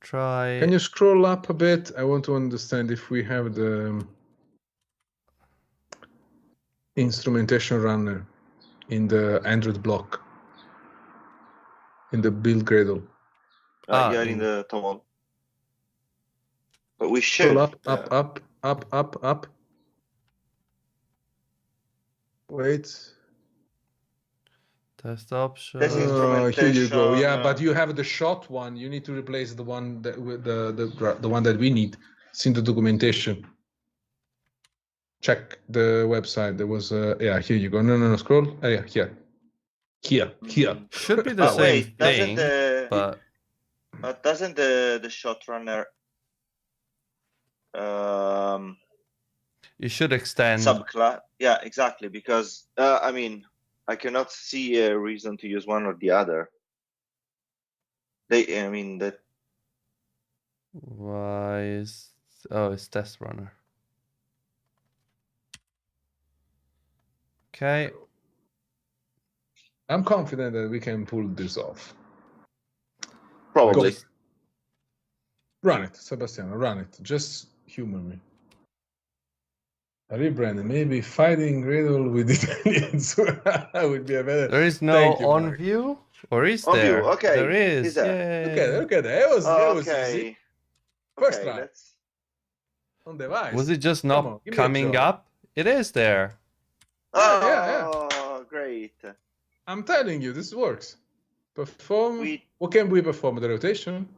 S1: Try.
S3: Can you scroll up a bit? I want to understand if we have the instrumentation runner in the Android block in the build Gradle.
S2: You're in the toml. But we should.
S3: Up. Wait.
S1: Test option.
S2: This is
S3: Here you go. Yeah,
S2: instrumentation,
S3: but you have the shot one. You need to replace the one that the one that we need. It's in the documentation. Check the website. There was yeah. Here you go. No. Scroll. Yeah, here. Here.
S1: Should be the
S2: Oh,
S1: same
S2: wait,
S1: thing, but
S2: doesn't the shot runner
S1: you should extend.
S2: subclass? Yeah, exactly. Because I mean, I cannot see a reason to use one or the other. I mean that.
S1: Why is it's test runner. Okay.
S3: I'm confident that we can pull this off.
S2: Probably.
S1: Just-
S3: Run it, Sebastiano. Run it. Just humor me. Rebrand. Maybe fighting riddle with Italians would be a better.
S1: There is no
S3: Thank you,
S1: on
S3: Mark.
S1: view, or is
S2: On
S1: there?
S2: view, okay,
S1: There is.
S2: is there.
S3: Look at that. It was
S2: Okay.
S3: easy. First
S2: Okay,
S3: try.
S2: let's.
S3: On device.
S1: Was it just
S3: Come
S1: not
S3: on, give me a
S1: coming
S3: job.
S1: up? It is there.
S2: Oh,
S3: yeah.
S2: Great.
S3: I'm telling you, this works. Perform.
S2: We
S3: What can we perform? The rotation?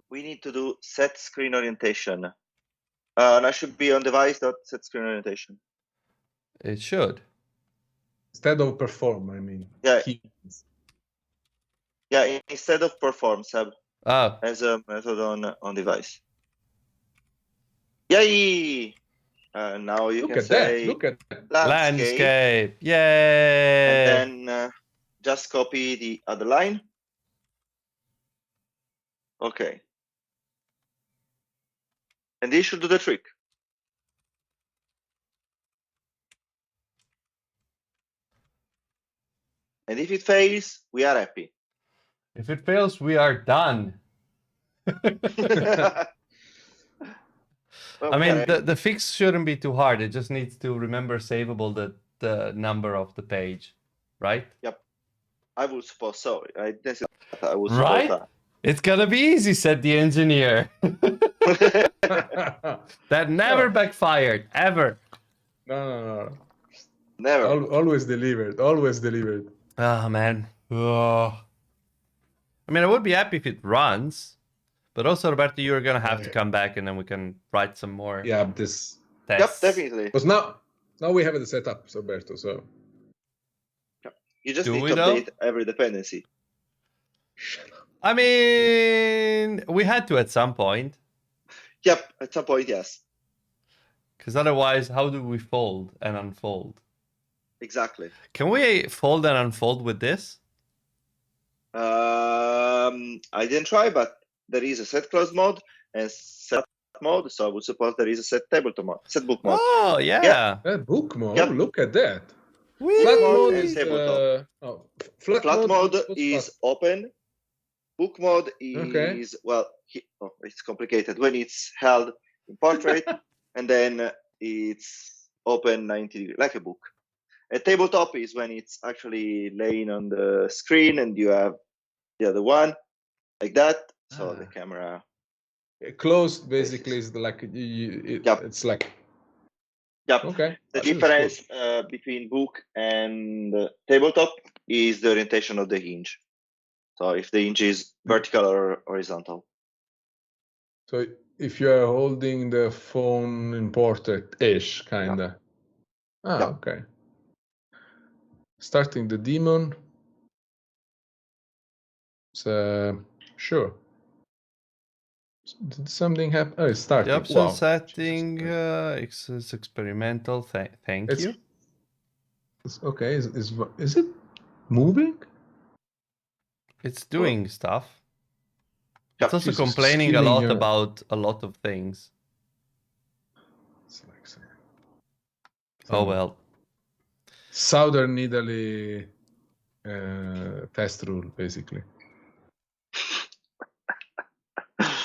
S2: we need to do set screen orientation. And I should be on device dot set screen orientation.
S1: It should.
S3: Instead of perform, I mean.
S2: Yeah.
S3: Keys.
S2: Yeah, instead of perform sub
S1: Oh,
S2: as a method on device. Yay! Now you
S3: Look
S2: can
S3: at
S2: say
S3: that. Look at that.
S1: landscape. Yay!
S2: and then just copy the other line. Okay. And this should do the trick. And if it fails, we are happy.
S1: If it fails, we are done. I mean,
S2: Okay.
S1: the fix shouldn't be too hard. It just needs to remember savable the number of the page, right?
S2: I would suppose so. I would suppose
S1: Right?
S2: that.
S1: It's gonna be easy, said the engineer. That never backfired, ever.
S3: No.
S2: Never.
S3: Always delivered. Always delivered.
S1: Oh, man. Ugh. I mean, I would be happy if it runs, but also, Roberto, you're gonna have to come back and then we can write some more
S3: Yeah, this.
S2: Yep,
S1: tests.
S2: definitely.
S3: Because now we have it set up, Roberto. So.
S2: You just
S1: Do
S2: need
S1: we
S2: to
S1: though?
S2: update every dependency.
S1: I mean, we had to at some point,
S2: Yep, at some point, yes.
S1: because otherwise, how do we fold and unfold?
S2: Exactly.
S1: Can we fold and unfold with this?
S2: I didn't try, but there is a set close mode and set mode, so I would suppose there is a set tabletop mode, set book mode.
S1: Oh, yeah.
S3: That book mode.
S2: Yep.
S3: Look at that.
S1: Whee!
S3: Flat
S2: mode
S3: mode
S2: and
S3: is
S2: tabletop.
S3: flat
S2: Flat mode
S3: what's
S2: is
S3: flat?
S2: open. Book mode is
S3: Okay.
S2: well, it's complicated when it's held in portrait, and then it's open 90 degrees, like a book. A tabletop is when it's actually laying on the screen, and you have the other one like that. So the camera.
S3: Closed basically is like
S2: Yep.
S3: it's like
S2: Yep.
S3: okay.
S2: The
S3: That is
S2: difference between book and tabletop is the orientation of the hinge. So if the hinge is vertical or horizontal.
S3: So if you are holding the phone in portrait-ish, kinda. Ah,
S2: Yeah.
S3: okay. Starting the daemon. So sure. Did something happen? Oh, it's starting.
S1: The option
S3: Wow.
S1: setting is experimental. Thank
S3: It's-
S1: you.
S3: Okay, is it moving?
S1: It's doing stuff.
S2: Yep.
S1: It's also
S3: Jesus,
S1: complaining a
S3: killing
S1: lot
S3: your-
S1: about a lot of things.
S3: It's like
S1: Oh well.
S3: Southern Italy test rule, basically.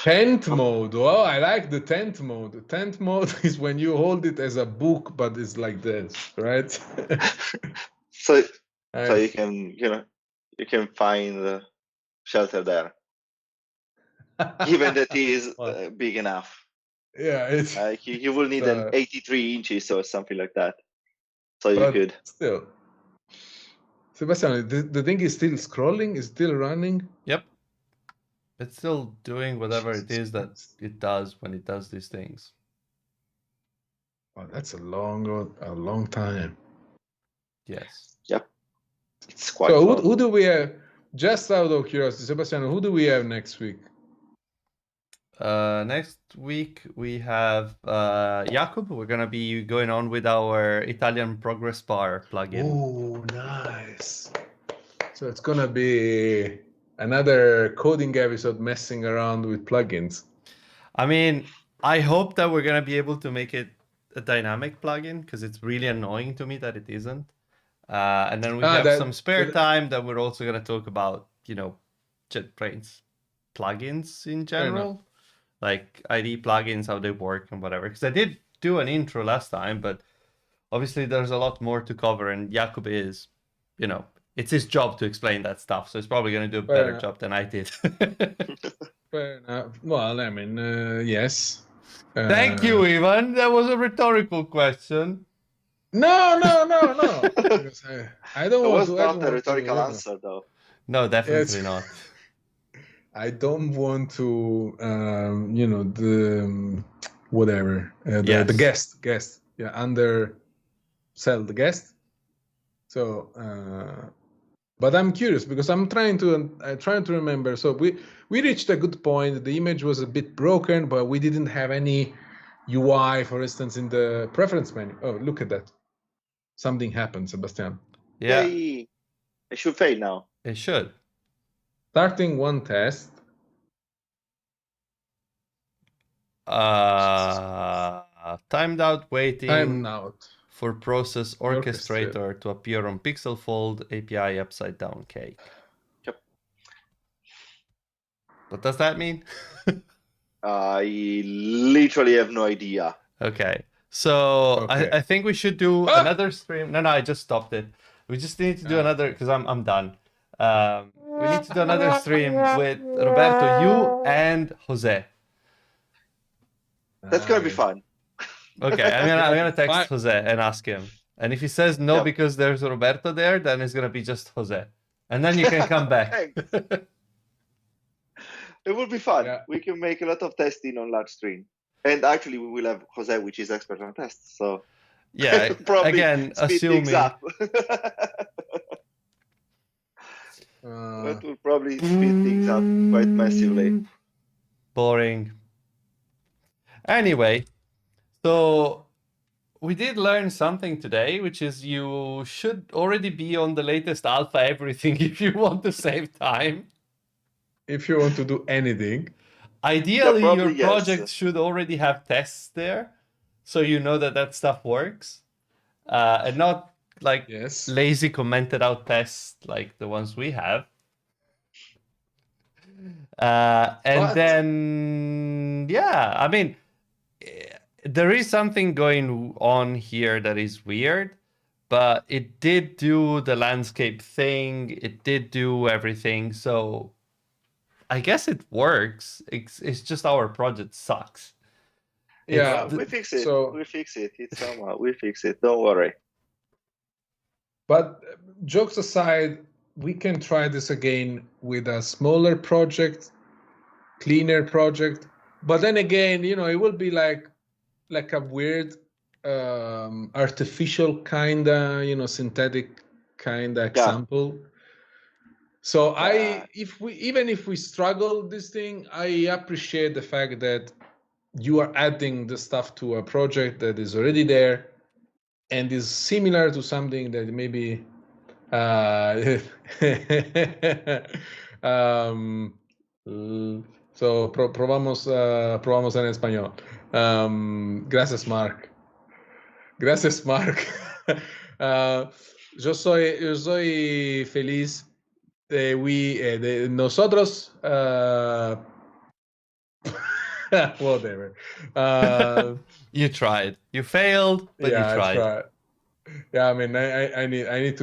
S3: Tent mode. Oh, I like the tent mode. Tent mode is when you hold it as a book, but it's like this, right?
S2: So
S3: I-
S2: you can you can find the shelter there, given that it is
S3: Well,
S2: big enough.
S3: yeah, it's
S2: Like you will need an 83 inches or something like that. So you
S3: but
S2: could.
S3: still. Sebastian, the thing is still scrolling, is still running.
S1: Yep. It's still doing whatever it
S3: Jesus
S1: is that
S3: Christ.
S1: it does when it does these things.
S3: Oh, that's a long time.
S1: Yes.
S2: Yep. It's quite
S3: So
S2: long.
S3: who do we have? Just out of curiosity, Sebastian, who do we have next week?
S1: Next week we have Jakub. We're gonna be going on with our Italian progress bar plugin.
S3: Oh, nice. So it's gonna be another coding episode messing around with plugins.
S1: I mean, I hope that we're gonna be able to make it a dynamic plugin because it's really annoying to me that it isn't. And then we have some spare time that we're also gonna talk about, JetBrains plugins in general, like IDE plugins, how they work and whatever. Because I did do an intro last time, but obviously there's a lot more to cover, and Jakub is, it's his job to explain that stuff, so he's probably going to do a better job than I did.
S3: Fair enough. Well, I mean, yes.
S1: Thank you, Ivan. That was a rhetorical question.
S3: No. Because I don't want to.
S2: It was not a rhetorical answer, though.
S1: No, definitely not.
S3: I don't want to, whatever, the guest, yeah, undersell the guest. So, but I'm curious because I'm trying to remember. So we reached a good point. The image was a bit broken, but we didn't have any UI, for instance, in the preference menu. Oh, look at that! Something happened, Sebastian.
S1: Yeah,
S2: it should fail now.
S1: It should.
S3: Starting one test.
S1: Timed out waiting.
S3: Timed out.
S1: For process orchestrator to appear on Pixel Fold API upside down cake.
S2: Yep.
S1: What does that mean?
S2: I literally have no idea.
S1: Okay. So I think we should do another stream. No, I just stopped it. We just need to do another because I'm done. We need to do another stream with Roberto, you and Jose.
S2: That's gonna be fun.
S1: Okay, I'm gonna text Jose and ask him. And if he says no because there's Roberto there, then it's gonna be just Jose. And then you can come back.
S2: It will be fun.
S3: Yeah.
S2: We can make a lot of testing on large stream. And actually we will have Jose, which is expert on tests. So
S1: yeah,
S2: probably
S1: again, assuming
S2: that will probably speed things up quite massively.
S1: Boring. Anyway, so we did learn something today, which is you should already be on the latest alpha everything if you want to save time.
S3: If you want to do anything.
S1: Ideally, your project should already have tests there, so you know that stuff works, and not like lazy commented out tests like the ones we have. Then, yeah, I mean, there is something going on here that is weird, but it did do the landscape thing. It did do everything. So I guess it works. It's just our project sucks.
S2: Yeah, we fix it. We fix it. It's somehow we fix it. Don't worry.
S3: But jokes aside, we can try this again with a smaller project, cleaner project. But then again, it will be like a weird artificial kinda, synthetic kinda example. So even if we struggle this thing, I appreciate the fact that you are adding the stuff to a project that is already there and is similar to something that maybe so probamos en español. Gracias, Mark. Yo soy feliz de nosotros. Whatever.
S1: You tried. You failed, but you tried.
S3: I tried. Yeah, I mean, I need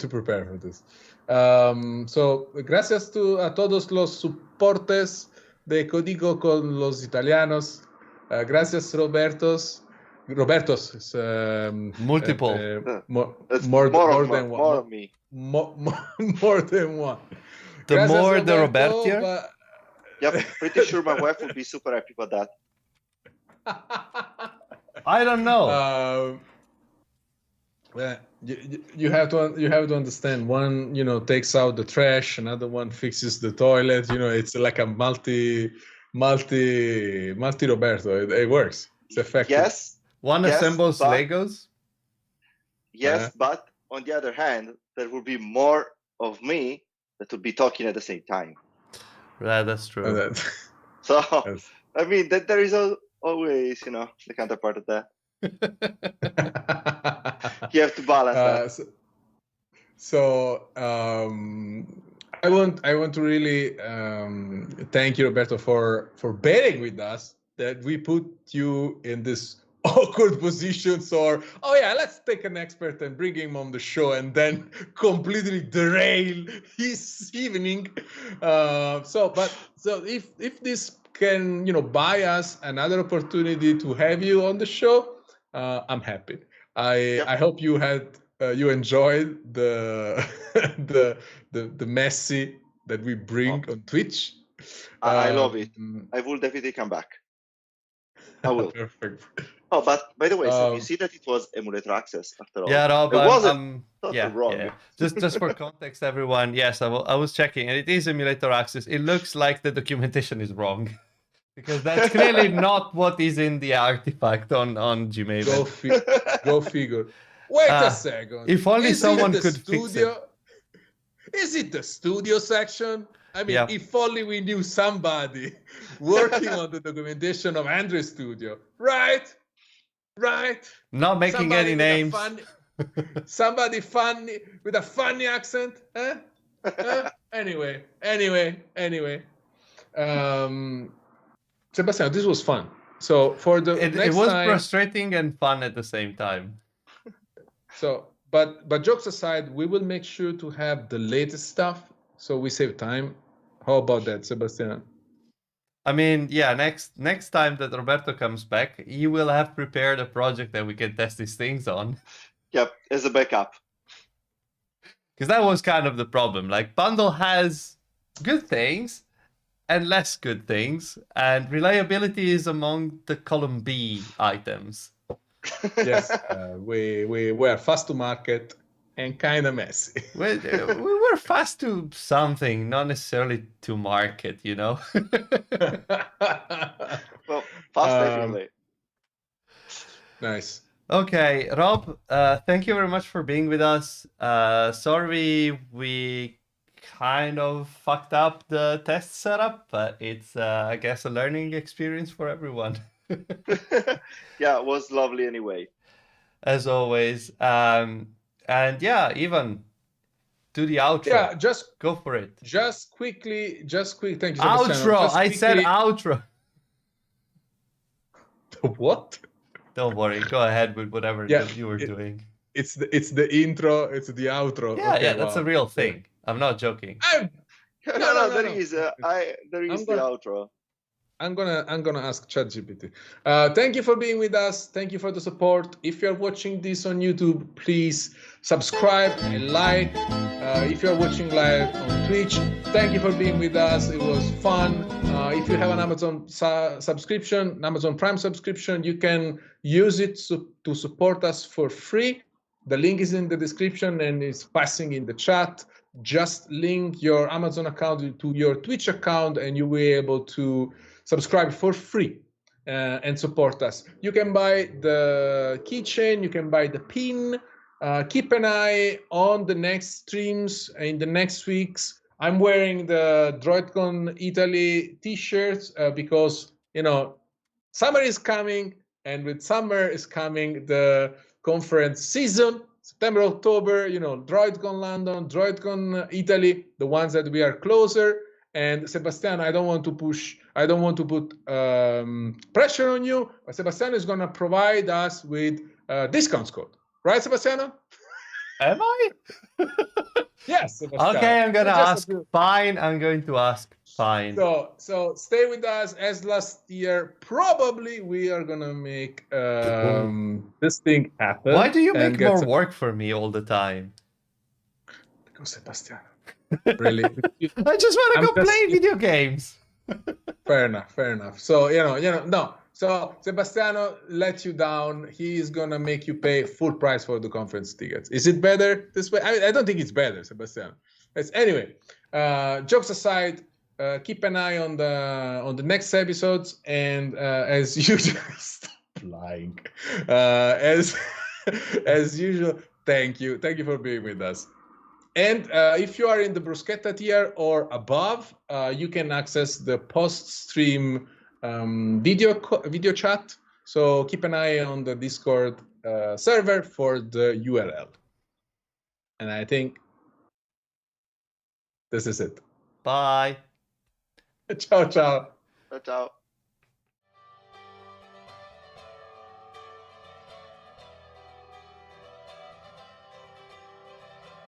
S3: to prepare for this. So, gracias a todos los soportes de Código con los italianos. Gracias, Robertos. Roberto's is
S1: multiple.
S3: more than one.
S2: More of me.
S3: More than one.
S1: The
S3: Gracias,
S1: more the
S3: Roberto,
S1: Robertier.
S3: but...
S2: Yeah, pretty sure my wife would be super happy with that.
S1: I don't know.
S3: Well, you have to understand. One, takes out the trash. Another one fixes the toilet. It's like a multi Roberto. It works. It's effective.
S2: Yes.
S1: One assembles Legos.
S2: Yes, but on the other hand, there will be more of me that will be talking at the same time.
S1: Yeah, that's true.
S2: So, I mean, there is always, the counterpart of that. You have to balance that.
S3: So I want to really thank you, Roberto, for bearing with us that we put you in this awkward positions, or let's take an expert and bring him on the show and then completely derail his evening. So if this can buy us another opportunity to have you on the show, I'm happy. I hope you enjoyed the messy that we bring on Twitch.
S2: I love it. I will definitely come back. I will.
S3: Perfect.
S2: Oh, but by the way, so you see that it was emulator access after all.
S1: Yeah, Rob,
S2: it wasn't wrong.
S1: Yeah. Just for context, everyone. Yes, I was checking, and it is emulator access. It looks like the documentation is wrong, because that's clearly not what is in the artifact on Gmail.
S3: Go figure. Wait a second.
S1: If only someone could fix it.
S3: Is it the studio section? I mean,
S1: Yeah.
S3: If only we knew somebody working on the documentation of Android Studio. Right?
S1: Not making any names.
S3: Somebody funny with a funny accent. Anyway. Sebastian, this was fun. So for the next
S1: it was
S3: time,
S1: frustrating and fun at the same time.
S3: So, but jokes aside, we will make sure to have the latest stuff, so we save time. How about that, Sebastian?
S1: I mean, yeah, next time that Roberto comes back, he will have prepared a project that we can test these things on.
S2: Yep, as a backup.
S1: Because that was kind of the problem. Like, Bundle has good things and less good things, and reliability is among the column B items.
S3: Yes, we were fast to market and kind of messy.
S1: we were fast to something, not necessarily to market,
S2: Well, fast definitely.
S3: Nice.
S1: Okay, Rob, thank you very much for being with us. Sorry we kind of fucked up the test setup, but it's, I guess, a learning experience for everyone.
S2: Yeah, it was lovely anyway.
S1: As always. And yeah, Ivan, do the outro.
S3: Yeah, just
S1: go for it.
S3: Just quick. Thank you, Sebastian.
S1: Outro. I said outro.
S3: What?
S1: Don't worry. Go ahead with whatever you were doing.
S3: It's the intro. It's the outro.
S1: Yeah, okay, that's a real thing. I'm not joking.
S2: No, there is the outro.
S3: I'm gonna ask ChatGPT. Thank you for being with us. Thank you for the support. If you're watching this on YouTube, please subscribe and like. If you're watching live on Twitch, thank you for being with us. It was fun. If you have an Amazon subscription, Amazon Prime subscription, you can use it to support us for free. The link is in the description and it's passing in the chat. Just link your Amazon account to your Twitch account and you will be able to subscribe for free and support us. You can buy the keychain, you can buy the pin. Keep an eye on the next streams in the next weeks. I'm wearing the DroidCon Italy t-shirts because, summer is coming, and with summer is coming the conference season. September, October, DroidCon London, DroidCon Italy, the ones that we are closer. And Sebastian, I don't want to put pressure on you, but Sebastian is going to provide us with a discount code. Right, Sebastiano?
S1: Am I?
S3: Yes, Sebastiano.
S1: Okay, I'm gonna
S3: Just
S1: ask fine. I'm going to ask fine.
S3: So stay with us. As last year, probably we are gonna make this thing happen.
S1: Why do you make more
S3: some...
S1: work for me all the time?
S3: Because Sebastiano, really,
S1: I just want to go play video games.
S3: Fair enough. So no. So Sebastiano let you down. He is gonna make you pay full price for the conference tickets. Is it better this way? I don't think it's better, Sebastiano. Anyway, jokes aside, keep an eye on the next episodes, and as usual, stop lying. As usual, thank you for being with us. And if you are in the bruschetta tier or above, you can access the post-stream video chat. So keep an eye on the Discord server for the URL. And I think this is it.
S1: Bye.
S3: Ciao, ciao.
S2: Ciao.